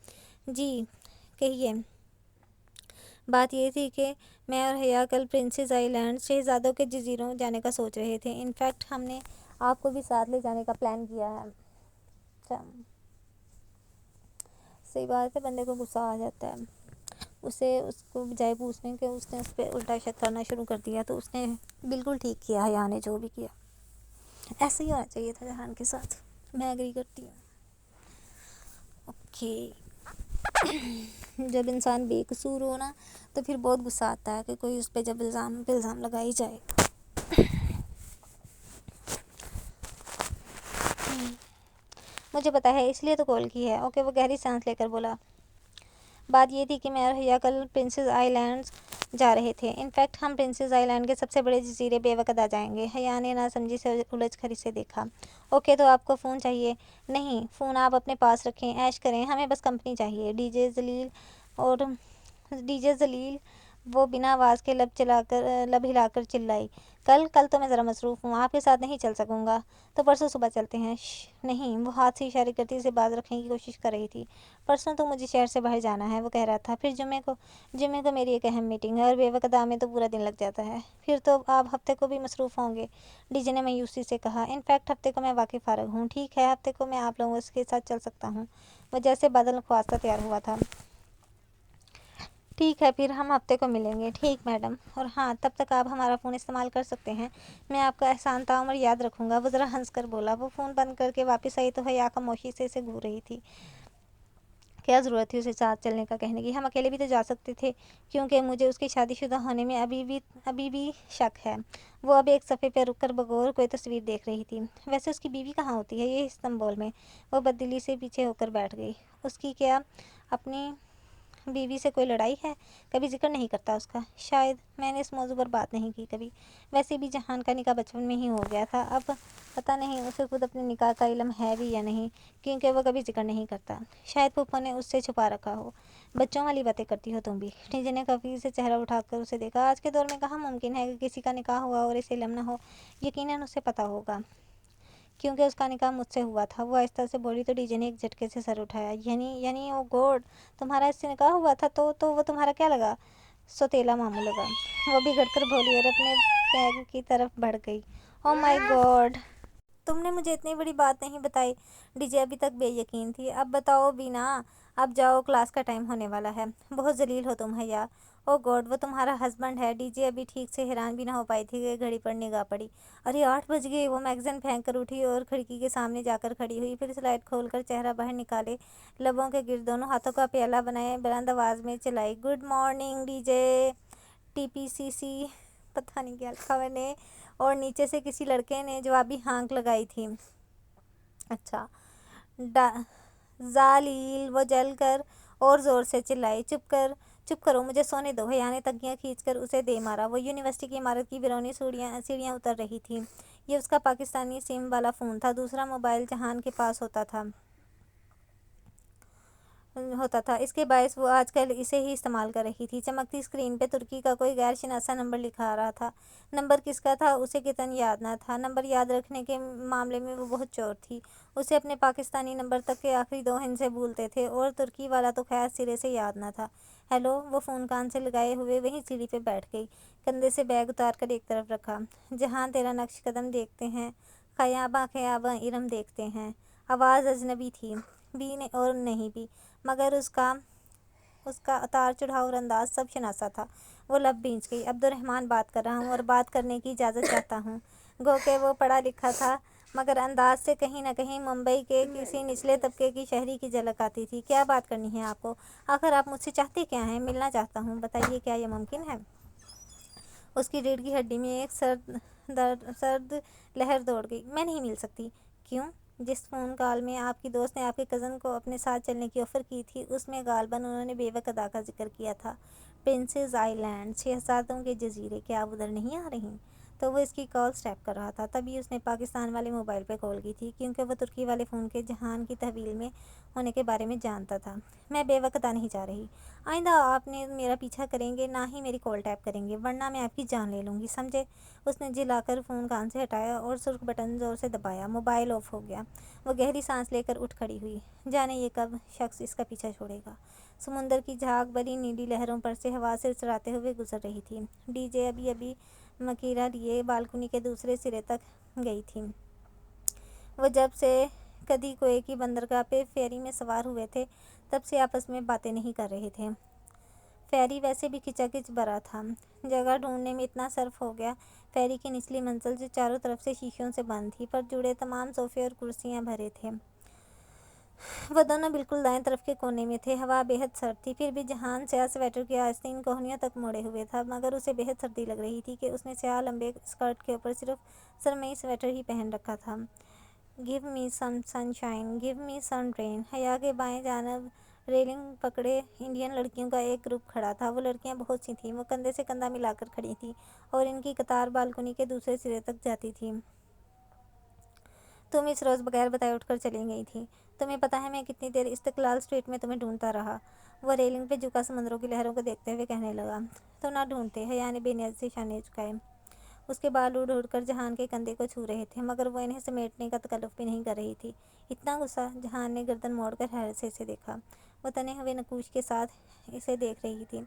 جی کہیے۔ بات یہ تھی کہ میں اور حیا کل پرنسز آئی لینڈز، شہزادوں کے جزیروں جانے کا سوچ رہے تھے۔ ان فیکٹ ہم نے آپ کو بھی ساتھ لے جانے کا پلان کیا ہے۔ اچھا، صحیح بات ہے، بندے کو غصہ آ جاتا ہے۔ اس کو بجائے پوچھنے کے اس نے اس پہ الٹا شک کرنا شروع کر دیا، تو اس نے بالکل ٹھیک کیا حیا نے جو بھی کیا۔ ایسا ہی ہونا چاہیے تھا جہان کے ساتھ۔ میں ایگری کرتی ہوں۔ اوکے۔ جب انسان بے قصور ہو نا تو پھر بہت غصہ آتا ہے کہ کوئی اس پہ جب الزام لگائی جائے۔ مجھے پتہ ہے، اس لیے تو کال کی ہے۔ اوکے۔ وہ گہری سانس لے کر بولا۔ بات یہ تھی کہ میں اور حیا کل پرنسز آئی لینڈز جا رہے تھے۔ ان فیکٹ ہم پرنسز آئی لینڈ کے سب سے بڑے جزیرے بے وقت آ جائیں گے۔ حیا نے ناسمجھی سے الجھ کر اسے دیکھا۔ اوکے، تو آپ کو فون چاہیے؟ نہیں، فون آپ اپنے پاس رکھیں، عیش کریں، ہمیں بس کمپنی چاہیے۔ ڈی جے ذلیل وہ بنا آواز کے لب ہلا کر چلائی۔ کل تو میں ذرا مصروف ہوں، آپ کے ساتھ نہیں چل سکوں گا۔ تو پرسوں صبح چلتے ہیں۔ نہیں، وہ ہاتھ سے اشارے کرتی اسے باز رکھنے کی کوشش کر رہی تھی۔ پرسوں تو مجھے شہر سے باہر جانا ہے، وہ کہہ رہا تھا۔ پھر جمعے کو میری ایک اہم میٹنگ ہے، اور بے وقت میں تو پورا دن لگ جاتا ہے۔ پھر تو آپ ہفتے کو بھی مصروف ہوں گے، ڈی جے نے مایوسی سے کہا۔ ان فیکٹ ہفتے کو میں واقعی فارغ ہوں۔ ٹھیک ہے، ہفتے کو میں آپ لوگوں کے ساتھ چل سکتا ہوں۔ وہ جیسے بادل نخواستہ تیار ہوا تھا۔ ٹھیک ہے، پھر ہم ہفتے کو ملیں گے۔ ٹھیک میڈم۔ اور ہاں، تب تک آپ ہمارا فون استعمال کر سکتے ہیں۔ میں آپ کا احسان تعمیر یاد رکھوں گا۔ وہ ذرا ہنس کر بولا۔ وہ فون بند کر کے واپس آئی تو حیا خاموشی سے اسے گھور رہی تھی۔ کیا ضرورت تھی اسے ساتھ چلنے کا کہنے کی؟ ہم اکیلے بھی تو جا سکتے تھے، کیونکہ مجھے اس کے شادی شدہ ہونے میں ابھی بھی شک ہے۔ وہ اب ایک صفحے پہ رک کر بغور کوئی تصویر دیکھ رہی تھی۔ ویسے اس کی بیوی کہاں ہوتی ہے؟ یہ استنبول میں۔ وہ بددلی سے پیچھے ہو کر بیٹھ گئی۔ اس کی کیا اپنی بیوی سے کوئی لڑائی ہے؟ کبھی ذکر نہیں کرتا اس کا۔ شاید میں نے اس موضوع پر بات نہیں کی کبھی۔ ویسے بھی جہان کا نکاح بچپن میں ہی ہو گیا تھا۔ اب پتہ نہیں اسے خود اپنے نکاح کا علم ہے بھی یا نہیں، کیونکہ وہ کبھی ذکر نہیں کرتا۔ شاید پھوپھو نے اس سے چھپا رکھا ہو۔ بچوں والی باتیں کرتی ہو تم بھی۔ ڈی جے نے کفی سے چہرہ اٹھا کر اسے دیکھا۔ آج کے دور میں کہاں ممکن ہے کہ کسی کا نکاح ہوا اور اسے علم نہ ہو؟ یقیناً اسے پتہ ہوگا، کیونکہ اس کا نکاح مجھ سے ہوا تھا۔ وہ آہستہ سے بولی تو ڈی جے نے ایک جھٹکے سے سر اٹھایا۔ یعنی او گوڈ، تمہارا اس سے نکاح ہوا تھا تو وہ تمہارا کیا لگا؟ سوتیلا ماموں لگا۔ وہ بھی گھٹ کر بولی اور اپنے بیگ کی طرف بڑھ گئی۔ او مائی گاڈ، تم نے مجھے اتنی بڑی بات نہیں بتائی۔ ڈی جے ابھی تک بے یقین تھی۔ اب بتاؤ بھی نا، اب جاؤ، کلاس کا ٹائم ہونے والا ہے۔ بہت ذلیل ہو تم حیا۔ او گاڈ، وہ تمہارا ہسبینڈ ہے؟ ڈی جے ابھی ٹھیک سے حیران بھی نہ ہو پائی تھی کہ گھڑی پر نگاہ پڑی۔ ارے 8 بج گئے۔ وہ میگزین پھینک کر اٹھی اور کھڑکی کے سامنے جا کر کھڑی ہوئی۔ پھر سلائڈ کھول کر چہرہ باہر نکالے، لبوں کے گرد دونوں ہاتھوں کا پیالہ بنائے بلند آواز میں چلائی، good morning D J. T P C C, پتہ نہیں کیا لکھا میں نے، اور نیچے سے کسی لڑکے نے جوابی ہانک لگائی تھی۔ اچھا ذلیل، وہ جل کر اور زور سے چلائی، چپ کرو، مجھے سونے دو۔ حیا نے تکیہ کھینچ کر اسے دے مارا۔ وہ یونیورسٹی کی عمارت کی بیرونی سیڑھیاں اتر رہی تھی۔ یہ اس کا پاکستانی سم والا فون تھا۔ دوسرا موبائل جہان کے پاس ہوتا تھا۔ اس کے باعث وہ آج کل اسے ہی استعمال کر رہی تھی۔ چمکتی اسکرین پہ ترکی کا کوئی غیر شناسہ نمبر لکھا آ رہا تھا۔ نمبر کس کا تھا اسے قطعاً یاد نہ تھا۔ نمبر یاد رکھنے کے معاملے میں وہ بہت چور تھی۔ اسے اپنے پاکستانی نمبر تک کے آخری 2 ہندسے بھولتے تھے، اور ترکی والا تو خیر سرے سے یاد نہ تھا۔ ہیلو، وہ فون کان سے لگائے ہوئے وہیں سیڑھی پہ بیٹھ گئی، کندھے سے بیگ اتار کر ایک طرف رکھا۔ جہان تیرا نقش قدم دیکھتے ہیں، خیاباں ارم دیکھتے ہیں۔ آواز اجنبی تھی بھی اور نہیں بھی، مگر اس کا اتار چڑھاؤ اور انداز سب شناسا تھا۔ وہ لب بھینچ گئی۔ عبدالرحمن بات کر رہا ہوں اور بات کرنے کی اجازت چاہتا ہوں۔ گو کہ وہ پڑھا لکھا تھا، مگر انداز سے کہیں نہ کہیں ممبئی کے کسی نچلے طبقے کی شہری کی جھلک آتی تھی۔ کیا بات کرنی ہے آپ کو؟ آخر آپ مجھ سے چاہتے کیا ہیں؟ ملنا چاہتا ہوں، بتائیے، کیا یہ ممکن ہے؟ اس کی ریڑھ کی ہڈی میں ایک سرد لہر دوڑ گئی۔ میں نہیں مل سکتی۔ کیوں؟ جس فون کال میں آپ کی دوست نے آپ کے کزن کو اپنے ساتھ چلنے کی آفر کی تھی، اس میں غالباً انہوں نے بیوہ ادا کا ذکر کیا تھا۔ پرنسز آئی لینڈ، شہزادوں کے جزیرے، کیا آپ ادھر نہیں آ رہی؟ تو وہ اس کی کال سٹیپ کر رہا تھا۔ تبھی اس نے پاکستان والے موبائل پہ کال کی تھی، کیونکہ وہ ترکی والے فون کے جہان کی تحویل میں ہونے کے بارے میں جانتا تھا۔ میں بیوہ ادا نہیں جا رہی۔ آئندہ آپ نے میرا پیچھا کریں گے، نہ ہی میری کال ٹیپ کریں گے، ورنہ میں آپ کی جان لے لوں گی، سمجھے؟ اس نے جھلا کر فون کان سے ہٹایا اور سرخ بٹن زور سے دبایا۔ موبائل آف ہو گیا۔ وہ گہری سانس لے کر اٹھ کھڑی ہوئی۔ جانے یہ کب شخص اس کا پیچھا چھوڑے گا؟ سمندر کی جھاگ بھری نیلی لہروں پر سے ہوا سرسراتے ہوئے گزر رہی تھی۔ ڈی جے ابھی مکیرہ لیے بالکنی کے دوسرے سرے تک گئی تھی۔ وہ جب سے کدی کوئے کی بندرگاہ پہ فیری میں سوار ہوئے تھے، تب سے آپس میں باتیں نہیں کر رہے تھے۔ فیری ویسے بھی کھچا کھچ بھرا تھا۔ جگہ ڈھونڈنے میں اتنا صرف ہو گیا۔ فیری کی نچلی منزل جو چاروں طرف سے شیشوں سے بند تھی، پر جڑے تمام صوفے اور کرسیاں بھرے تھے۔ وہ دونوں بالکل دائیں طرف کے کونے میں تھے۔ ہوا بے حد سرد تھی، پھر بھی جہان سیاہ سویٹر کی آستین کوہنیوں تک موڑے ہوئے تھا، مگر اسے بے حد سردی لگ رہی تھی کہ اس نے سیاہ لمبے اسکرٹ کے اوپر صرف سرمئی سویٹر ہی پہن رکھا تھا۔ گیو می سم سن شائن، گیو می سم رین۔ حیا کے بائیں جانب ریلنگ پکڑے انڈین لڑکیوں کا ایک گروپ کھڑا تھا۔ وہ لڑکیاں بہت سی تھیں۔ وہ کندھے سے کندھا ملا کر کھڑی تھیں اور ان کی قطار بالکنی کے دوسرے سرے تک جاتی تھی۔ تم اس روز بغیر بتائے اٹھ کر چلی گئی تھی۔ تمہیں پتہ ہے میں کتنی دیر استقلال اسٹریٹ میں تمہیں ڈھونڈتا رہا؟ وہ ریلنگ پہ جھکا سمندروں کی لہروں کو دیکھتے ہوئے کہنے لگا۔ تو نہ ڈھونڈتے، حیا نے بے نیازی سے شانے جھکائے۔ اس کے بال اڑ اڑ کر جہان کے کندھے کو چھو رہے تھے، مگر وہ انہیں سمیٹنے کا تکلف بھی نہیں کر رہی تھی۔ اتنا غصہ؟ جہان نے گردن موڑ کر حیرت سے اسے دیکھا۔ وہ تنے ہوئے نقوش کے ساتھ اسے دیکھ رہی تھی۔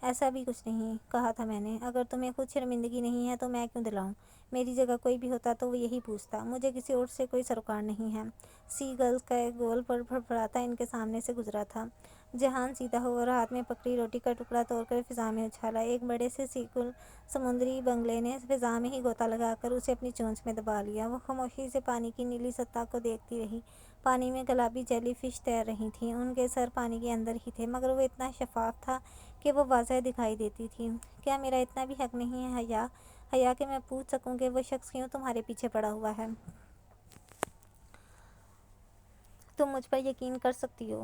ایسا بھی کچھ نہیں کہا تھا میں نے۔ اگر تمہیں خود شرمندگی نہیں ہے تو میں کیوں دلاؤں؟ میری جگہ کوئی بھی ہوتا تو وہ یہی پوچھتا۔ مجھے کسی اور سے کوئی سروکار نہیں ہے۔ سی گلز کا ایک گول پھڑپڑاتا ان کے سامنے سے گزرا تھا۔ جہان سیدھا ہوا اور ہاتھ میں پکڑی روٹی کا ٹکڑا توڑ کر فضا میں اچھالا۔ ایک بڑے سے سمندری بگلے نے فضا میں ہی غوطہ لگا کر اسے اپنی چونچ میں دبا لیا۔ وہ خاموشی سے پانی کی نیلی سطح کو دیکھتی رہی۔ پانی میں گلابی جیلی فش تیر رہی تھیں۔ ان کے سر پانی کے اندر ہی تھے، مگر وہ اتنا شفاف تھا کہ وہ واضح دکھائی دیتی تھی۔ کیا میرا اتنا بھی حق نہیں ہے حیا کہ میں پوچھ سکوں کہ وہ شخص کیوں تمہارے پیچھے پڑا ہوا ہے؟ تم مجھ پر یقین کر سکتی ہو۔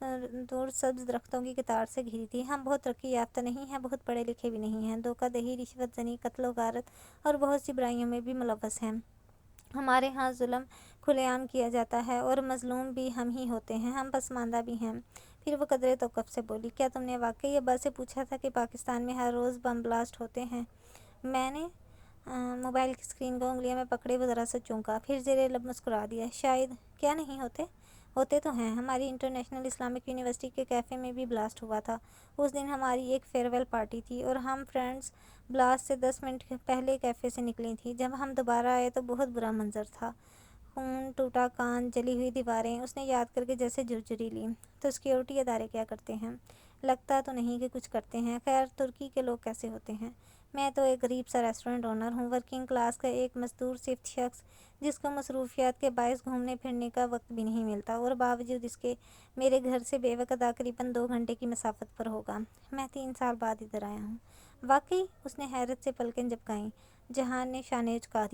دور سبز درختوں کی قطار سے گھری تھی۔ ہم بہت ترقی یافتہ نہیں ہیں، بہت پڑھے لکھے بھی نہیں ہیں، دھوکہ دہی، رشوت زنی، قتل و غارت اور بہت سی برائیوں میں بھی ملوث ہیں۔ ہمارے ہاں ظلم کھلے عام کیا جاتا ہے اور مظلوم بھی ہم ہی ہوتے ہیں، ہم پسماندہ بھی ہیں۔ پھر وہ قدرے توقف سے بولی، کیا تم نے واقعی ابا سے پوچھا تھا کہ پاکستان میں ہر روز بم بلاسٹ ہوتے ہیں؟ میں نے موبائل کی اسکرین کو انگلیوں میں پکڑے وہ ذرا سا چونکا، پھر زیر لب مسکرا دیا۔ شاید۔ کیا نہیں ہوتے؟ ہوتے تو ہیں۔ ہماری انٹرنیشنل اسلامک یونیورسٹی کے کیفے میں بھی بلاسٹ ہوا تھا۔ اس دن ہماری ایک فیئر ویل پارٹی تھی اور ہم فرینڈز بلاسٹ سے 10 منٹ پہلے کیفے سے نکلی تھیں۔ جب ہم دوبارہ آئے تو بہت برا منظر تھا، خون، ٹوٹا کان، جلی ہوئی دیواریں۔ اس نے یاد کر کے جیسے جھرجھری لی۔ تو سیکیورٹی ادارے کیا کرتے ہیں؟ لگتا تو نہیں کہ کچھ کرتے ہیں۔ خیر، ترکی کے لوگ کیسے ہوتے ہیں؟ میں تو ایک غریب سا ریسٹورنٹ اونر ہوں، ورکنگ کلاس کا ایک مزدور صفت شخص جس کو مصروفیات کے باعث گھومنے پھرنے کا وقت بھی نہیں ملتا، اور باوجود اس کے میرے گھر سے بیوقت تقریباً 2 گھنٹے کی مسافت پر ہوگا۔ میں 3 سال بعد ادھر آیا ہوں۔ واقعی؟ اس نے حیرت سے پلکیں جھپکائیں۔ جہان نے شانے جھکا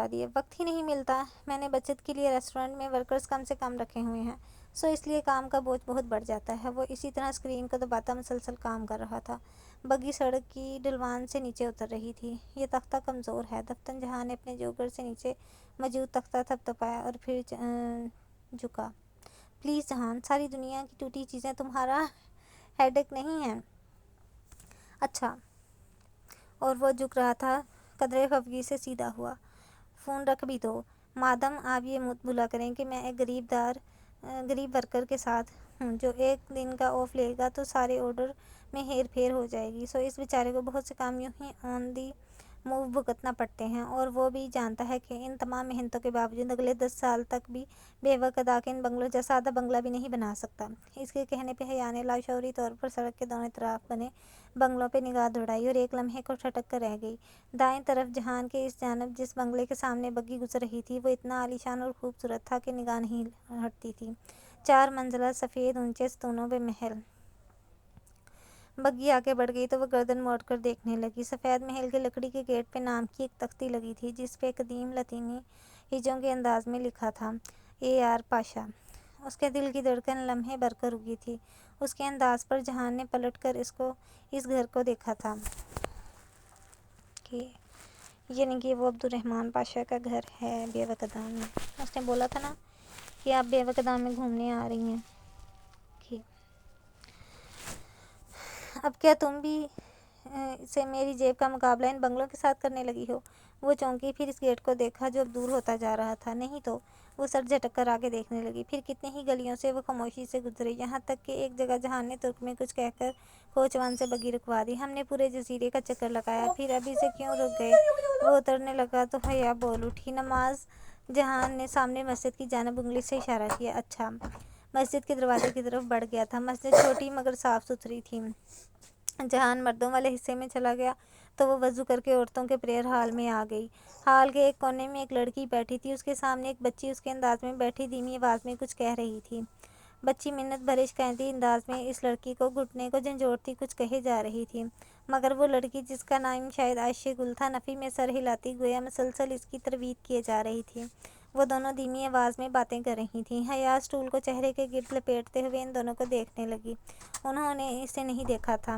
دیے۔ وقت ہی نہیں ملتا۔ میں نے بچت کے لیے ریسٹورنٹ میں ورکرز کم سے کم رکھے ہوئے ہیں، سو اس لیے کام کا بوجھ بہت بڑھ جاتا ہے۔ وہ اسی طرح اسکرین کو دباتا مسلسل کام کر رہا تھا۔ بگی سڑک کی ڈھلوان سے نیچے اتر رہی تھی۔ یہ تختہ کمزور ہے دفتن۔ جہان نے اپنے جوگر سے نیچے موجود تختہ تھپتھپایا اور پھر جھکا۔ پلیز جہان، ساری دنیا کی ٹوٹی چیزیں تمہارا ہیڈک نہیں ہیں۔ اچھا۔ اور وہ جھک رہا تھا، قدرے خفگی سے سیدھا ہوا۔ فون رکھ بھی دو۔ مادام آپ یہ مت بھولا کریں کہ میں ایک غریب ورکر کے ساتھ ہوں، جو ایک دن کا آف لے گا تو سارے آرڈر میں ہیر پھیر ہو جائے گی، سو اس بیچارے کو بہت سے کام یوں ہی آن دی موو بھگتنا پڑتے ہیں، اور وہ بھی جانتا ہے کہ ان تمام محنتوں کے باوجود اگلے 10 سال تک بھی بے وقت آ کے ان بنگلوں جیسا آدھا بنگلہ بھی نہیں بنا سکتا۔ اس کے کہنے پہ حیا نے لاشعوری طور پر سڑک کے دونوں طرف بنے بنگلوں پہ نگاہ دوڑائی اور ایک لمحے کو ٹھٹک کر رہ گئی۔ دائیں طرف جہان کے اس جانب جس بنگلے کے سامنے بگی گزر رہی تھی، وہ اتنا عالیشان اور خوبصورت تھا کہ نگاہ نہیں ہٹتی تھی۔ 4 منزلہ سفید اونچے ستونوں پہ محل۔ بگی آگے بڑھ گئی تو وہ گردن موڑ کر دیکھنے لگی۔ سفید محل کے لکڑی کے گیٹ پہ نام کی ایک تختی لگی تھی، جس پہ قدیم لاطینی ہجوں کے انداز میں لکھا تھا، اے آر پاشا۔ اس کے دل کی دھڑکن لمحے بھر کر رکی تھی۔ اس کے انداز پر جہان نے پلٹ کر اس گھر کو دیکھا تھا یعنی کہ وہ عبدالرحمن پاشا کا گھر ہے بیوقدان میں۔ اس نے بولا تھا نا کہ آپ بیوقدان میں گھومنے آ رہی ہیں۔ اب کیا تم بھی سے میری جیب کا مقابلہ ان بنگلوں کے ساتھ کرنے لگی ہو؟ وہ چونکی، پھر اس گیٹ کو دیکھا جو اب دور ہوتا جا رہا تھا۔ نہیں تو۔ وہ سر جھٹک کر آگے دیکھنے لگی۔ پھر کتنی ہی گلیوں سے وہ خاموشی سے گزرے، یہاں تک کہ ایک جگہ جہان نے ترک میں کچھ کہہ کر کوچوان سے بگی رکوا دی۔ ہم نے پورے جزیرے کا چکر لگایا، پھر ابھی سے کیوں رک گئے؟ وہ اترنے لگا تو حیا بول اٹھی، نماز؟ جہان نے سامنے مسجد کی جانب انگلی سے اشارہ کیا۔ اچھا۔ مسجد کے دروازے کی طرف بڑھ گیا تھا۔ مسجد چھوٹی مگر صاف ستھری تھی۔ جہان مردوں والے حصے میں چلا گیا تو وہ وضو کر کے عورتوں کے پریئر ہال میں آ گئی۔ ہال کے ایک کونے میں ایک لڑکی بیٹھی تھی، اس کے سامنے ایک بچی اس کے انداز میں بیٹھی دھیمی آواز میں کچھ کہہ رہی تھی۔ بچی منت بھرے شکایتی انداز میں اس لڑکی کو گھٹنے کو جھنجھوڑتی کچھ کہے جا رہی تھی، مگر وہ لڑکی جس کا نام شاید عائشہ گل تھا، نفی میں سر ہلاتی گویا مسلسل اس کی ترویج کیے جا رہی تھی۔ وہ دونوں دھیمی آواز میں باتیں کر رہی تھیں۔ حیا اسٹول کو چہرے کے گرد لپیٹتے ہوئے ان دونوں کو دیکھنے لگی۔ انہوں نے اسے نہیں دیکھا تھا۔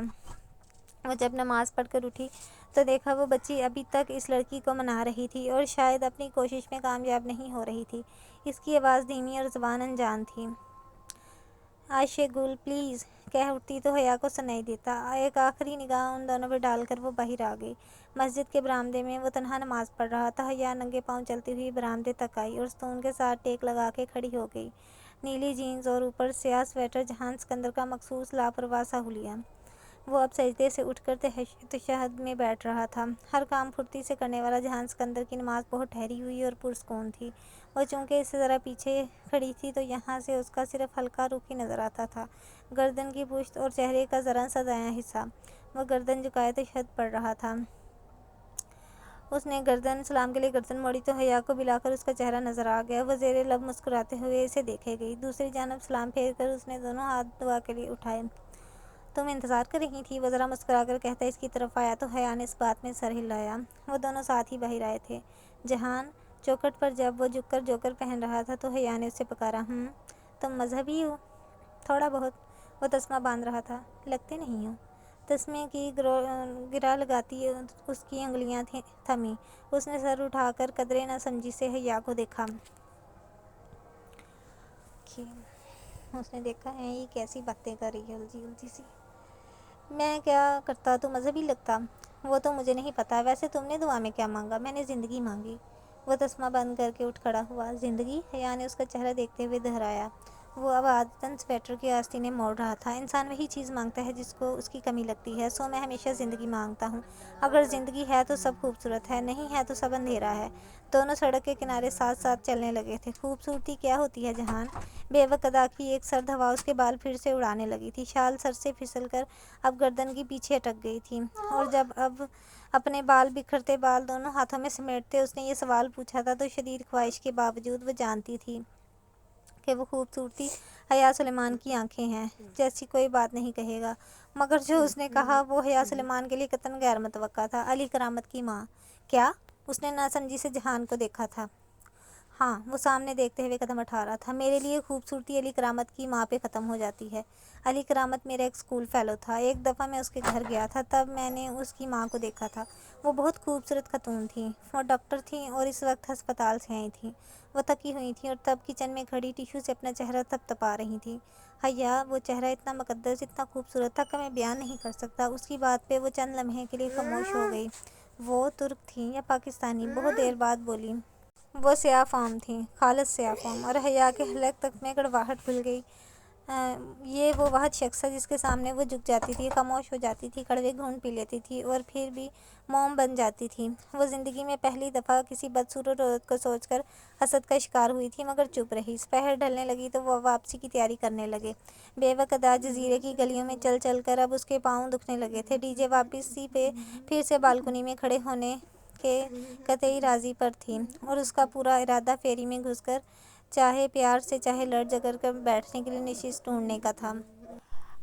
وہ جب نماز پڑھ کر اٹھی تو دیکھا وہ بچی ابھی تک اس لڑکی کو منا رہی تھی اور شاید اپنی کوشش میں کامیاب نہیں ہو رہی تھی۔ اس کی آواز دھیمی اور زبان انجان تھی۔ عائشہ گل پلیز کہہ اٹھتی تو حیا کو سنائی دیتا۔ ایک آخری نگاہ ان دونوں پہ ڈال کر وہ باہر آ گئی۔ مسجد کے برآمدے میں وہ تنہا نماز پڑھ رہا تھا۔ حیا ننگے پاؤں چلتی ہوئی برآمدے تک آئی اور ستون کے ساتھ ٹیک لگا کے کھڑی ہو گئی۔ نیلی جینز اور اوپر سیاہ سویٹر، جہان سکندر کا مخصوص لاپرواہ سا حلیہ۔ وہ اب سجدے سے اٹھ کر تشہد میں بیٹھ رہا تھا۔ ہر کام پھرتی سے کرنے والا جہان سکندر کی نماز بہت ٹھہری ہوئی اور پرسکون تھی۔ وہ چونکہ اس سے ذرا پیچھے کھڑی تھی تو یہاں سے اس کا صرف ہلکا رخ ہی نظر آتا تھا، گردن کی پشت اور چہرے کا ذرا سا دایاں حصہ۔ وہ گردن جھکائے تشہد پڑھ رہا تھا۔ اس نے سلام کے لیے گردن موڑی تو حیا کو بلا کر اس کا چہرہ نظر آ گیا۔ وہ زیر لب مسکراتے ہوئے اسے دیکھے گئی۔ دوسری جانب سلام پھیر کر اس نے دونوں ہاتھ دعا کے لیے اٹھائے۔ تم انتظار کر رہی تھی؟ وہ ذرا مسکرا کر کہتا اس کی طرف آیا تو حیا نے اس بات میں سر ہلایا۔ وہ دونوں ساتھ ہی باہر آئے تھے۔ جہان چوکھٹ پر جب وہ جھک کر جوکر پہن رہا تھا تو حیا نے اسے پکارا، تم مذہبی ہو؟ تھوڑا بہت۔ وہ تسمہ باندھ رہا تھا۔ لگتے نہیں ہو۔ تسمے کی گرہ لگاتی اس کی انگلیاں تھمیں۔ اس نے سر اٹھا کر قدرے نہ سمجھی سے حیا کو دیکھا۔ اس نے دیکھا ہے یہ کیسی باتیں کر رہی ہے الجھی سی۔ میں کیا کرتا تو مذہبی لگتا؟ وہ تو مجھے نہیں پتا۔ ویسے تم نے دعا میں کیا مانگا؟ میں نے زندگی مانگی۔ وہ تسمہ بند کر کے اٹھ کھڑا ہوا۔ زندگی؟ حیا نے اس کا چہرہ دیکھتے ہوئے دہرایا۔ وہ اب عادتاً سویٹر کی آستینیں موڑ رہا تھا۔ انسان وہی چیز مانگتا ہے جس کو اس کی کمی لگتی ہے، سو میں ہمیشہ زندگی مانگتا ہوں۔ اگر زندگی ہے تو سب خوبصورت ہے، نہیں ہے تو سب اندھیرا ہے۔ دونوں سڑک کے کنارے ساتھ ساتھ چلنے لگے تھے۔ خوبصورتی کیا ہوتی ہے جہان؟ بے وقت ادا کی ایک سرد ہوا اس کے بال پھر سے اڑانے لگی تھی۔ شال سر سے پھسل کر اب گردن کے پیچھے اٹک گئی تھی، اور جب اب اپنے بکھرتے بال دونوں ہاتھوں میں سمیٹتے اس نے یہ سوال پوچھا تھا تو شدید خواہش کے باوجود وہ جانتی تھی کہ وہ خوبصورتی حیا سلیمان کی آنکھیں ہیں جیسی کوئی بات نہیں کہے گا، مگر جو اس نے کہا وہ حیا سلیمان کے لیے قطعاً غیر متوقع تھا۔ علی کرامت کی ماں؟ کیا؟ اس نے ناسمجھی سے جہان کو دیکھا تھا۔ ہاں، وہ سامنے دیکھتے ہوئے قدم اٹھا رہا تھا۔ میرے لیے خوبصورتی علی کرامت کی ماں پہ ختم ہو جاتی ہے۔ علی کرامت میرا ایک اسکول فیلو تھا۔ ایک دفعہ میں اس کے گھر گیا تھا، تب میں نے اس کی ماں کو دیکھا تھا۔ وہ بہت خوبصورت خاتون تھیں۔ وہ ڈاکٹر تھیں اور اس وقت ہسپتال سے آئی تھیں۔ وہ تھکی ہوئی تھیں اور تب کچن میں کھڑی ٹیشو سے اپنا چہرہ تپتپا رہی تھیں۔ حیا، وہ چہرہ اتنا مقدس، اتنا خوبصورت تھا کہ میں بیان نہیں کر سکتا۔ اس کی بات پہ وہ چند لمحے کے لیے خاموش ہو گئی۔ وہ ترک تھیں یا پاکستانی؟ بہت دیر بعد بولی۔ وہ سیاہ فام تھیں، خالص سیاہ فام، اور حیا کے حلق تک میں کڑواہٹ گھل گئی۔ یہ وہ واحد شخص تھا جس کے سامنے وہ جھک جاتی تھی، خاموش ہو جاتی تھی، کڑوے گھونٹ پی لیتی تھی اور پھر بھی موم بن جاتی تھی۔ وہ زندگی میں پہلی دفعہ کسی بدصورت عورت کو سوچ کر حسد کا شکار ہوئی تھی، مگر چپ رہی۔ پہر ڈھلنے لگی تو وہ واپسی کی تیاری کرنے لگے۔ بے وقت ادا جزیرے کی گلیوں میں چل چل کر اب اس کے پاؤں دکھنے لگے تھے۔ ڈی جے واپسی پہ پھر سے بالکنی میں کھڑے ہونے کے قطعی راضی پر تھی، اور اس کا پورا ارادہ فیری میں گھس کر چاہے پیار سے چاہے لڑ جھگڑ کر بیٹھنے کے لیے نشست ڈھونڈنے کا تھا۔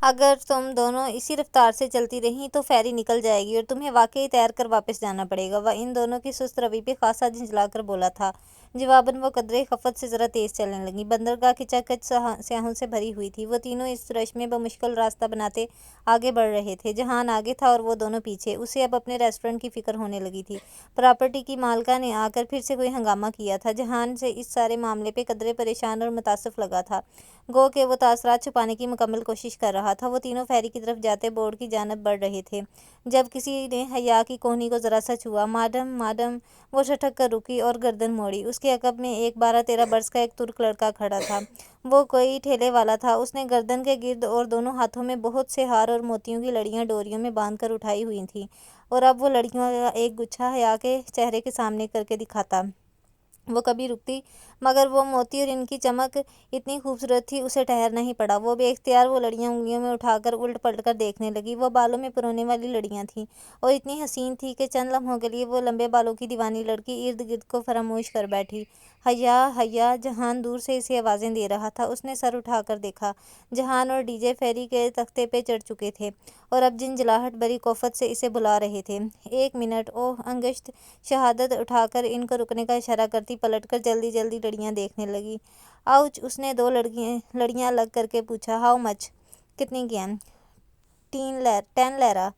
اگر تم دونوں اسی رفتار سے چلتی رہیں تو فیری نکل جائے گی اور تمہیں واقعی تیر کر واپس جانا پڑے گا۔ وہ ان دونوں کی سست روی پہ خاصا جھنجھلا کر بولا تھا۔ جواباً وہ قدرے خفت سے ذرا تیز چلنے لگیں۔ بندرگاہ کھچا کھچ سیاحوں سے بھری ہوئی تھی۔ وہ تینوں اس رش میں بمشکل راستہ بناتے آگے بڑھ رہے تھے۔ جہان آگے تھا اور وہ دونوں پیچھے۔ اسے اب اپنے ریسٹورنٹ کی فکر ہونے لگی تھی۔ پراپرٹی کی مالکہ نے آ کر پھر سے کوئی ہنگامہ کیا تھا۔ جہان سے اس سارے معاملے پہ قدرے پریشان اور متاسف لگا تھا، گو کہ وہ تاثرات چھپانے کی مکمل کوشش کر رہا تھا۔ وہ تینوں فیری کی طرف جاتے بورڈ کی جانب بڑھ رہے تھے جب کسی نے حیا کی کونی کو ذرا سا چھوا۔ Madam, madam! وہ ٹھٹک کر رکی اور گردن موڑی۔ اس کے عقب میں ایک 12-13 برس کا ایک ترک لڑکا کھڑا تھا۔ وہ کوئی ٹھیلے والا تھا۔ اس نے گردن کے گرد اور دونوں ہاتھوں میں بہت سے ہار اور موتیوں کی لڑیاں ڈوریوں میں باندھ کر اٹھائی ہوئی تھیں، اور اب وہ لڑیوں کا ایک گچھا حیا کے چہرے کے سامنے کر کے دکھاتا۔ وہ کبھی رکتی، مگر وہ موتی اور ان کی چمک اتنی خوبصورت تھی اسے ٹھہرنا ہی پڑا۔ وہ بے اختیار وہ لڑیاں انگلیوں میں اٹھا کر الٹ پلٹ کر دیکھنے لگی۔ وہ بالوں میں پرونے والی لڑیاں تھیں اور اتنی حسین تھی کہ چند لمحوں کے لیے وہ لمبے بالوں کی دیوانی لڑکی ارد گرد کو فراموش کر بیٹھی۔ حیا، حیا! جہان دور سے اسے آوازیں دے رہا تھا۔ اس نے سر اٹھا کر دیکھا۔ جہان اور ڈی جے فیری کے تختے پہ چڑھ چکے تھے اور اب جھنجھلاہٹ بھری کوفت سے اسے بلا رہے تھے۔ ایک منٹ! اوہ! انگشت شہادت اٹھا کر ان کو رکنے کا اشارہ کرتی پلٹ کر جلدی جلدی لڑیاں دیکھنے لگی۔ آؤچ! اس نے 2 لڑیاں الگ کر کے پوچھا۔ How much? کتنی کی ہیں؟ 10 لیرہ۔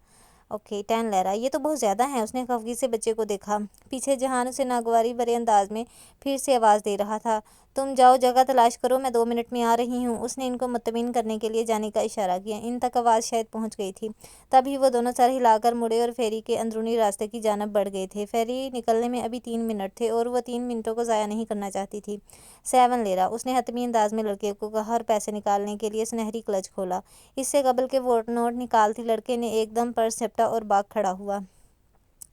اوکے، 10 لیرہ۔ یہ تو بہت زیادہ ہیں۔ اس نے خفگی سے بچے کو دیکھا۔ پیچھے جہان اسے ناگواری بھرے انداز میں پھر سے آواز دے رہا تھا۔ تم جاؤ، جگہ تلاش کرو، میں 2 منٹ میں آ رہی ہوں۔ اس نے ان کو مطمئن کرنے کے لیے جانے کا اشارہ کیا۔ ان تک آواز شاید پہنچ گئی تھی۔ تبھی وہ دونوں سر ہلا کر مڑے اور فیری کے اندرونی راستے کی جانب بڑھ گئے تھے۔ فیری نکلنے میں ابھی 3 منٹ تھے اور وہ 3 منٹوں کو ضائع نہیں کرنا چاہتی تھی۔ 7 لیرہ! اس نے حتمی انداز میں لڑکے کو کہا اور پیسے نکالنے کے لیے سنہری کلچ کھولا۔ اس سے قبل کہ وہ نوٹ نکالتی لڑکے نے ایک دم پرس جھپٹا اور بھاگ کھڑا ہوا۔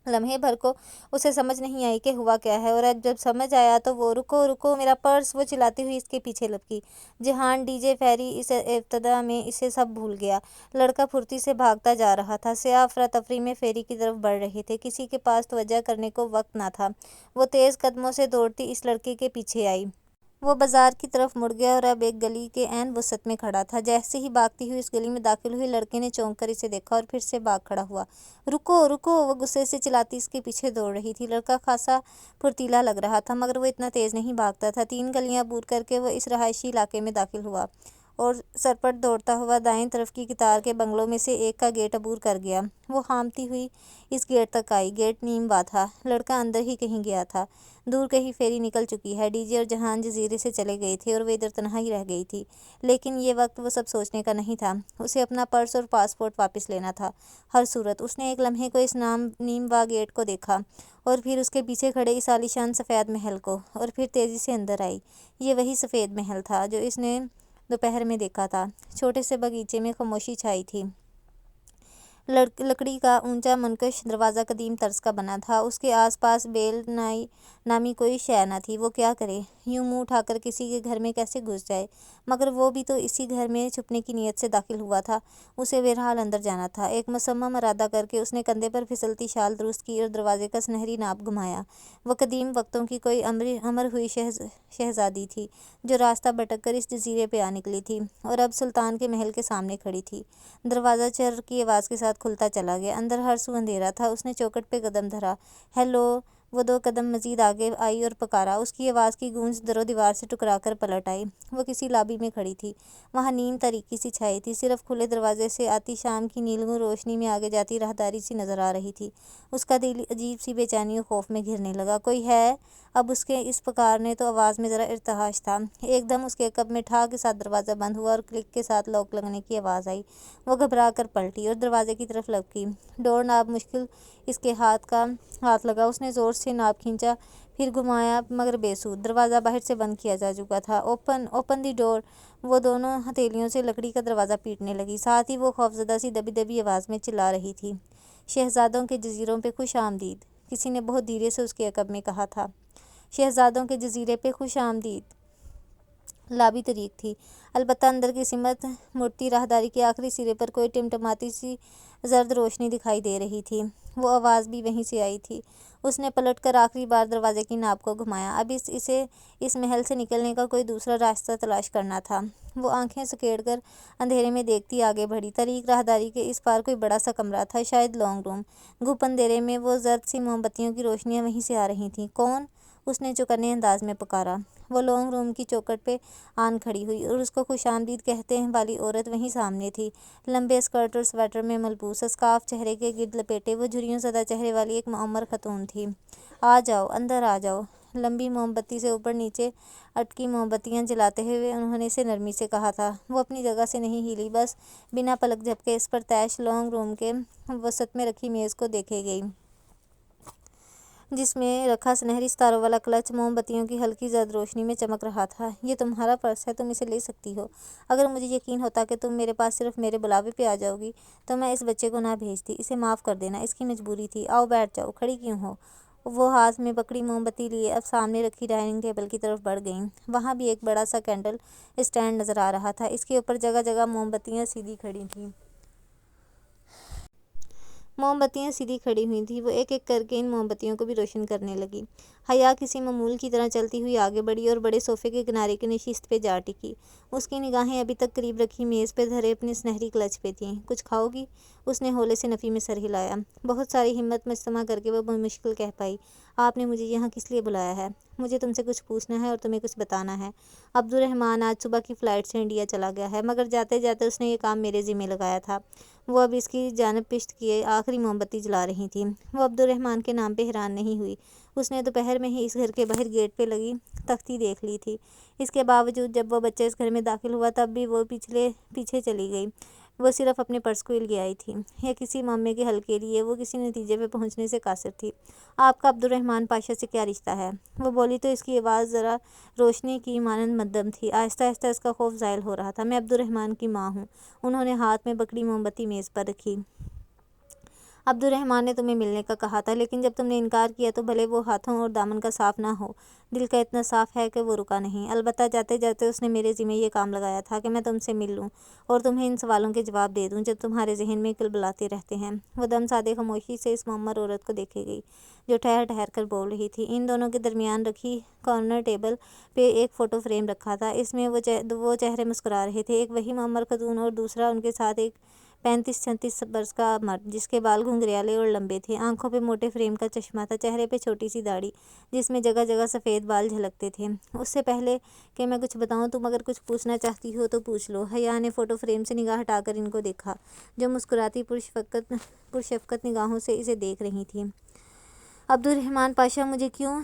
لمحے بھر کو اسے سمجھ نہیں آئی کہ ہوا کیا ہے، اور جب سمجھ آیا تو وہ رکو رکو میرا پرس! وہ چلاتی ہوئی اس کے پیچھے لپکی۔ جہان، ڈی جے فیری اس ابتدا میں اسے سب بھول گیا۔ لڑکا پھرتی سے بھاگتا جا رہا تھا۔ سیاح افراتفری میں فیری کی طرف بڑھ رہے تھے۔ کسی کے پاس توجہ کرنے کو وقت نہ تھا۔ وہ تیز قدموں سے دوڑتی اس لڑکے کے پیچھے آئی۔ وہ بازار کی طرف مڑ گیا اور اب ایک گلی کے عین وسط میں کھڑا تھا۔ جیسے ہی بھاگتی ہوئی اس گلی میں داخل ہوئی، لڑکے نے چونک کر اسے دیکھا اور پھر سے بھاگ کھڑا ہوا۔ رکو رکو! وہ غصے سے چلاتی اس کے پیچھے دوڑ رہی تھی۔ لڑکا خاصا پھرتیلا لگ رہا تھا مگر وہ اتنا تیز نہیں بھاگتا تھا۔ 3 گلیاں عبور کر کے وہ اس رہائشی علاقے میں داخل ہوا اور سرپٹ دوڑتا ہوا دائیں طرف کی قطار کے بنگلوں میں سے ایک کا گیٹ عبور کر گیا۔ وہ ہامتی ہوئی اس گیٹ تک آئی۔ گیٹ نیم وا تھا۔ لڑکا اندر ہی کہیں گیا تھا۔ دور کہیں فیری نکل چکی ہے۔ ڈی جے اور جہان جزیرے سے چلے گئے تھے اور وہ ادھر تنہا ہی رہ گئی تھی۔ لیکن یہ وقت وہ سب سوچنے کا نہیں تھا۔ اسے اپنا پرس اور پاسپورٹ واپس لینا تھا۔ ہر صورت اس نے ایک لمحے کو اس نیم وا گیٹ کو دیکھا اور پھر اس کے پیچھے کھڑے اس عالیشان سفید محل کو، اور پھر تیزی سے اندر آئی۔ یہ وہی سفید محل تھا جو اس نے دوپہر میں دیکھا تھا۔ چھوٹے سے باغیچے میں خاموشی چھائی تھی۔ لکڑی کا اونچا منقش دروازہ قدیم طرز کا بنا تھا۔ اس کے آس پاس بیل نامی کوئی شے نہ تھی۔ وہ کیا کرے؟ یوں منہ اٹھا کر کسی کے گھر میں کیسے گھس جائے؟ مگر وہ بھی تو اسی گھر میں چھپنے کی نیت سے داخل ہوا تھا۔ اسے بہرحال اندر جانا تھا۔ ایک مصمم ارادہ کر کے اس نے کندھے پر پھسلتی شال درست کی اور دروازے کا سنہری ناپ گھمایا۔ وہ قدیم وقتوں کی کوئی امر ہوئی شہزادی تھی جو راستہ بھٹک کر اس جزیرے پہ آ نکلی تھی اور اب سلطان کے محل کے سامنے کھڑی تھی۔ دروازہ چر کی آواز کے ساتھ کھلتا چلا گیا۔ اندر ہر سو اندھیرا تھا۔ اس نے چوکھٹ پہ قدم دھرا۔ ہیلو! وہ 2 قدم مزید آگے آئی اور پکارا۔ اس کی آواز کی گونج در و دیوار سے ٹکرا کر پلٹ آئی۔ وہ کسی لابی میں کھڑی تھی۔ وہاں نیند تاریکی سی چھائی تھی۔ صرف کھلے دروازے سے آتی شام کی نیلگوں روشنی میں آگے جاتی راہداری سی نظر آ رہی تھی۔ اس کا دل عجیب سی بے چینی و خوف میں گھرنے لگا۔ کوئی ہے؟ اب اس کے اس پکارنے تو آواز میں ذرا ارتعاش تھا۔ ایک دم اس کے عقب میں ٹھا کے ساتھ دروازہ بند ہوا اور کلک کے ساتھ لاک لگنے کی آواز آئی۔ وہ گھبرا کر پلٹی اور دروازے کی طرف لپکی۔ ڈور ناب مشکل اس کے ہاتھ لگا۔ اس نے زور سے ناب کھینچا، پھر گھمایا مگر بے سود۔ دروازہ باہر سے بند کیا جا چکا تھا۔ اوپن دی ڈور! وہ دونوں ہتھیلیوں سے لکڑی کا دروازہ پیٹنے لگی۔ ساتھ ہی وہ خوفزدہ سی دبی دبی آواز میں چلا رہی تھی۔ شہزادوں کے جزیروں پہ خوش آمدید! کسی نے بہت دھیرے سے اس کے عقب میں کہا تھا۔ شہزادوں کے جزیرے پہ خوش آمدید! لابی طریق تھی، البتہ اندر کی سمت مڑتی راہداری کے آخری سرے پر کوئی ٹمٹماتی سی زرد روشنی دکھائی دے رہی تھی۔ وہ آواز بھی وہیں سے آئی تھی۔ اس نے پلٹ کر آخری بار دروازے کی ناب کو گھمایا۔ اب اسے اس محل سے نکلنے کا کوئی دوسرا راستہ تلاش کرنا تھا۔ وہ آنکھیں سکیڑ کر اندھیرے میں دیکھتی آگے بڑھی۔ طریق راہداری کے اس پار کوئی بڑا سا کمرہ تھا، شاید لانگ روم۔ گھپ اندھیرے میں وہ زرد سی موم بتیوں کی روشنیاں وہیں سے آ رہی تھیں۔ کون؟ اس نے چوکنے انداز میں پکارا۔ وہ لانگ روم کی چوکھٹ پہ آن کھڑی ہوئی اور اس کو خوش آمدید کہتے والی عورت وہیں سامنے تھی۔ لمبے اسکرٹ اور سویٹر میں ملبوس، اسکارف چہرے کے گرد لپیٹے، وہ جھریوں زدہ چہرے والی ایک معمر خاتون تھی۔ آ جاؤ، اندر آ جاؤ۔ لمبی موم بتی سے اوپر نیچے اٹکی موم بتیاں جلاتے ہوئے انہوں نے اسے نرمی سے کہا تھا۔ وہ اپنی جگہ سے نہیں ہلی، بس بنا پلک جھپکے اس پرتعیش لانگ روم کے وسط میں رکھی میز کو دیکھے گئی، جس میں رکھا سنہری ستاروں والا کلچ موم بتیوں کی ہلکی زرد روشنی میں چمک رہا تھا۔ یہ تمہارا پرس ہے، تم اسے لے سکتی ہو۔ اگر مجھے یقین ہوتا کہ تم میرے پاس صرف میرے بلاوے پہ آ جاؤ گی تو میں اس بچے کو نہ بھیجتی۔ اسے معاف کر دینا، اس کی مجبوری تھی۔ آؤ بیٹھ جاؤ، کھڑی کیوں ہو؟ وہ ہاتھ میں پکڑی موم بتی لیے اب سامنے رکھی ڈائننگ ٹیبل کی طرف بڑھ گئیں۔ وہاں بھی ایک بڑا سا کینڈل اسٹینڈ نظر آ رہا تھا۔ اس کے اوپر جگہ جگہ موم بتیاں سیدھی کھڑی ہوئی تھیں۔ وہ ایک ایک کر کے ان موم بتیوں کو بھی روشن کرنے لگی۔ حیا کسی معمول کی طرح چلتی ہوئی آگے بڑھی اور بڑے صوفے کے کنارے کی نشست پہ جا ٹکی۔ اس کی نگاہیں ابھی تک قریب رکھی میز پہ دھرے اپنے سنہری کلچ پہ تھیں۔ کچھ کھاؤ گی؟ اس نے ہولے سے نفی میں سر ہلایا۔ بہت ساری ہمت مجتمع کر کے وہ بمشکل کہہ پائی، آپ نے مجھے یہاں کس لیے بلایا ہے؟ مجھے تم سے کچھ پوچھنا ہے اور تمہیں کچھ بتانا ہے۔ عبدالرحمن آج صبح کی فلائٹ سے انڈیا چلا گیا ہے، مگر جاتے جاتے اس نے یہ کام میرے ذمہ لگایا تھا۔ وہ اب اس کی جانب پشت کیے آخری موم بتی جلا رہی تھیں۔ وہ عبدالرحمن کے نام پہ حیران نہیں ہوئی۔ اس نے دوپہر میں ہی اس گھر کے باہر گیٹ پہ لگی تختی دیکھ لی تھی۔ اس کے باوجود جب وہ بچہ اس گھر میں داخل ہوا تب بھی وہ پیچھے چلی گئی۔ وہ صرف اپنے پرس کو الگے آئی تھی یا کسی معمے کے حل کے لیے۔ وہ کسی نتیجے پہ پہنچنے سے قاصر تھی۔ آپ کا عبدالرحمن پاشا سے کیا رشتہ ہے؟ وہ بولی تو اس کی آواز ذرا روشنی کی مانند مدھم تھی۔ آہستہ آہستہ اس کا خوف زائل ہو رہا تھا۔ میں عبدالرحمن کی ماں ہوں۔ انہوں نے ہاتھ میں پکڑی موم بتی میز پر رکھی۔ عبد الرحمن نے تمہیں ملنے کا کہا تھا، لیکن جب تم نے انکار کیا تو بھلے وہ ہاتھوں اور دامن کا صاف نہ ہو، دل کا اتنا صاف ہے کہ وہ رکا نہیں۔ البتہ جاتے جاتے اس نے میرے ذمہ یہ کام لگایا تھا کہ میں تم سے مل لوں اور تمہیں ان سوالوں کے جواب دے دوں جو تمہارے ذہن میں کلبلاتے رہتے ہیں۔ وہ دم سادے خاموشی سے اس معمر عورت کو دیکھے گئی جو ٹھہر ٹھہر کر بول رہی تھی۔ ان دونوں کے درمیان رکھی کارنر ٹیبل پہ ایک فوٹو فریم رکھا تھا، اس میں وہ چہرے مسکرا رہے تھے، ایک وہی معمر خاتون اور دوسرا ان کے ساتھ ایک 35-36 برس کا مرد جس کے بال گھنگریالے اور لمبے تھے، آنکھوں پہ موٹے فریم کا چشمہ تھا، چہرے پہ چھوٹی سی داڑھی جس میں جگہ جگہ سفید بال جھلکتے تھے۔ اس سے پہلے کہ میں کچھ بتاؤں، تم اگر کچھ پوچھنا چاہتی ہو تو پوچھ لو۔ حیا نے فوٹو فریم سے نگاہ ہٹا کر ان کو دیکھا جو مسکراتی پرشفقت نگاہوں سے اسے دیکھ رہی تھیں۔ عبد الرحمن پاشا مجھے کیوں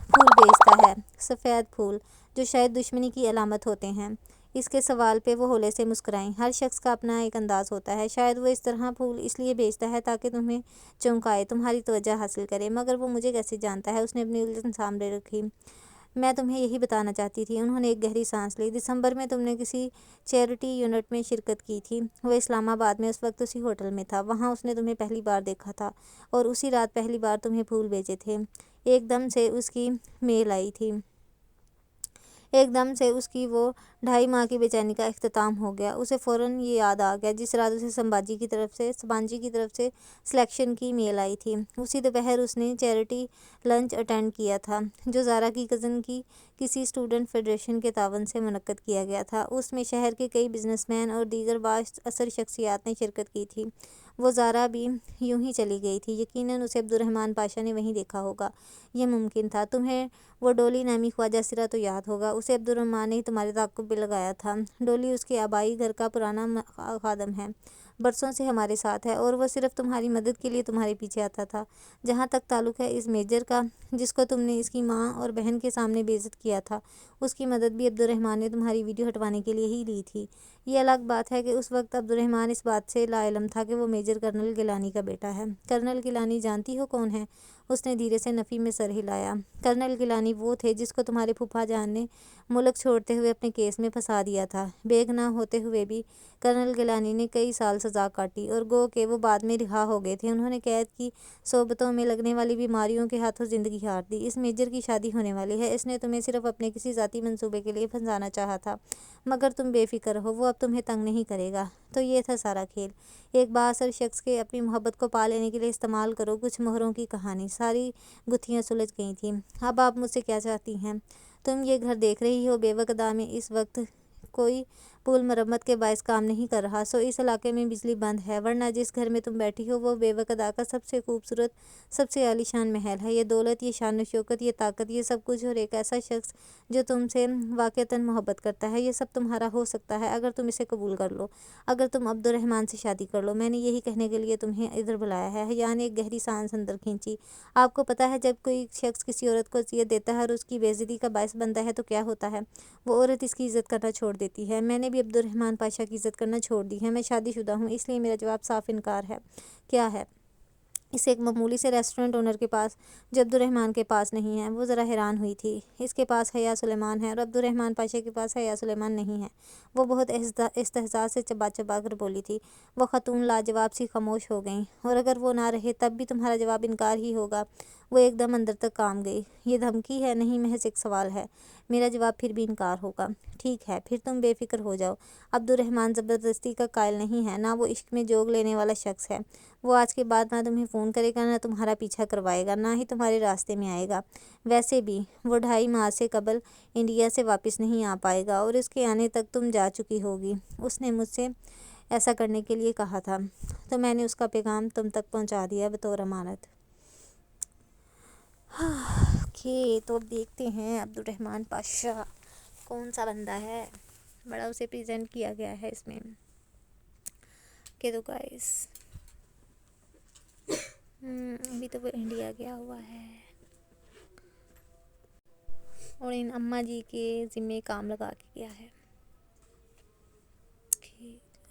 پھول بھیجتا ہے؟ سفید پھول، جو شاید دشمنی کی علامت ہوتے ہیں۔ اس کے سوال پہ وہ ہولے سے مسکرائیں۔ ہر شخص کا اپنا ایک انداز ہوتا ہے، شاید وہ اس طرح پھول اس لیے بھیجتا ہے تاکہ تمہیں چونکائے، تمہاری توجہ حاصل کرے، مگر وہ مجھے کیسے جانتا ہے؟ اس نے اپنی الجھن سامنے رکھی۔ میں تمہیں یہی بتانا چاہتی تھی۔ انہوں نے ایک گہری سانس لی۔ دسمبر میں تم نے کسی چیریٹی ایونٹ میں شرکت کی تھی۔ وہ اسلام آباد میں اس وقت اسی ہوٹل میں تھا، وہاں اس نے تمہیں پہلی بار دیکھا تھا اور اسی رات پہلی بار تمہیں پھول بھیجے تھے۔ ایک دم سے اس کی میل آئی تھی۔ ایک دم سے اس کی وہ 2.5 ماہ کی بے چینی کا اختتام ہو گیا۔ اسے فوراً یہ یاد آ گیا جس رات اسے سبانجی کی طرف سے سلیکشن کی میل آئی تھی۔ اسی دوپہر اس نے چیریٹی لنچ اٹینڈ کیا تھا جو زارا کی کزن کی کسی اسٹوڈنٹ فیڈریشن کے تعاون سے منعقد کیا گیا تھا۔ اس میں شہر کے کئی بزنس مین اور دیگر بااثر شخصیات نے شرکت کی تھی۔ وہ زارا بھی یوں ہی چلی گئی تھی، یقیناً اسے عبد الرحمن پاشا نے وہیں دیکھا ہوگا۔ یہ ممکن تھا۔ تمہیں وہ ڈولی نامی خواجہ سرا تو یاد ہوگا، اسے عبد الرحمن نے ہی تمہارے تعاقب پہ لگایا تھا۔ ڈولی اس کے آبائی گھر کا پرانا خادم ہے، برسوں سے ہمارے ساتھ ہے اور وہ صرف تمہاری مدد کے لیے تمہارے پیچھے آتا تھا۔ جہاں تک تعلق ہے اس میجر کا جس کو تم نے اس کی ماں اور بہن کے سامنے بے عزت کیا تھا، اس کی مدد بھی عبد الرحمن نے تمہاری ویڈیو ہٹوانے کے لیے ہی لی تھی۔ یہ الگ بات ہے کہ اس وقت عبد الرحمن اس بات سے لا علم تھا کہ وہ میجر کرنل گیلانی کا بیٹا ہے۔ کرنل گیلانی جانتی ہو کون ہے؟ اس نے دھیرے سے نفی میں سر ہلایا۔ کرنل گیلانی وہ تھے جس کو تمہارے پھوپھا جان نے ملک چھوڑتے ہوئے اپنے کیس میں پھنسا دیا تھا۔ بے گناہ ہوتے ہوئے بھی کرنل گیلانی نے کئی سال سزا کاٹی اور گو کہ وہ بعد میں رہا ہو گئے تھے۔ انہوں نے قید کی صحبتوں میں لگنے والی بیماریوں کے ہاتھوں زندگی ہار دی۔ اس میجر کی شادی ہونے والی ہے۔ اس نے تمہیں صرف اپنے کسی ذاتی منصوبے کے لیے پھنسانا چاہا تھا، مگر تم بے فکر رہو، وہ اب تمہیں تنگ نہیں کرے گا۔ تو یہ تھا سارا کھیل۔ ایک بااثر شخص کے اپنی محبت کو پا لینے کے لیے استعمال کرو کچھ مہروں کی کہانی۔ ساری گتھیاں سلجھ گئی تھیں۔ اب آپ مجھ سے کیا چاہتی ہیں؟ تم یہ گھر دیکھ رہی ہو، بیوقدہ میں اس وقت کوئی پول مرمت کے باعث کام نہیں کر رہا، سو اس علاقے میں بجلی بند ہے، ورنہ جس گھر میں تم بیٹھی ہو وہ بیوقدہ کا سب سے خوبصورت، سب سے عالی شان محل ہے۔ یہ دولت، یہ شان و شوکت، یہ طاقت، یہ سب کچھ اور ایک ایسا شخص جو تم سے واقعتاً محبت کرتا ہے، یہ سب تمہارا ہو سکتا ہے اگر تم اسے قبول کر لو، اگر تم عبد الرحمن سے شادی کر لو۔ میں نے یہی کہنے کے لیے تمہیں ادھر بلایا ہے۔ حیا نے ایک گہری سانس اندر کھینچی۔ آپ کو پتہ ہے جب کوئی شخص کسی عورت کو اذیت دیتا ہے اور اس کی بے عزتی کا باعث بنتا ہے تو کیا ہوتا ہے؟ وہ عورت اس کی عزت کرنا چھوڑ دیتی ہے۔ میں نے بھی عبد الرحمن پاشا کی عزت کرنا چھوڑ دی ہے۔ میں شادی شدہ ہوں، اس لیے میرا جواب صاف انکار ہے۔ کیا ہے؟ اس ایک معمولی سے ریسٹورنٹ اونر کے پاس جو عبد الرحمن کے پاس نہیں ہے۔ وہ ذرا حیران ہوئی تھی۔ اس کے پاس حیا سلیمان ہے اور عبد الرحمن پاشا کے پاس حیا سلیمان نہیں ہے۔ وہ بہت استحضاء سے چبا چبا کر بولی تھی۔ وہ خاتون لاجواب سی خاموش ہو گئیں۔ اور اگر وہ نہ رہے تب بھی تمہارا جواب انکار ہی ہوگا۔ وہ ایک دم اندر تک کام گئی۔ یہ دھمکی ہے نہیں، محض ایک سوال ہے۔ میرا جواب پھر بھی انکار ہوگا۔ ٹھیک ہے، پھر تم بے فکر ہو جاؤ۔ عبد الرحمن زبردستی کا قائل نہیں ہے، نہ وہ عشق میں جوگ لینے والا شخص ہے۔ وہ آج کے بعد نہ تمہیں فون کرے گا، نہ تمہارا پیچھا کروائے گا، نہ ہی تمہارے راستے میں آئے گا۔ ویسے بھی وہ 2.5 ماہ سے قبل انڈیا سے واپس نہیں آ پائے گا اور اس کے آنے تک تم جا چکی ہوگی۔ اس نے مجھ سے ایسا کرنے کے لیے کہا تھا، تو میں نے اس کا پیغام تم تک پہنچا دیا بطور امانت۔ تو اب دیکھتے ہیں عبد الرحمن پاشا کون سا بندہ ہے۔ بڑا اسے پریزنٹ کیا گیا ہے اس میں کہ تو گائز ابھی تو وہ انڈیا گیا ہوا ہے اور ان اماں جی کے ذمے کام لگا کے گیا ہے۔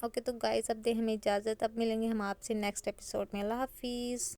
اوکے تو گائز اب دے ہمیں اجازت، اب ملیں گے ہم آپ سے نیکسٹ ایپیسوڈ میں۔ اللہ حافظ۔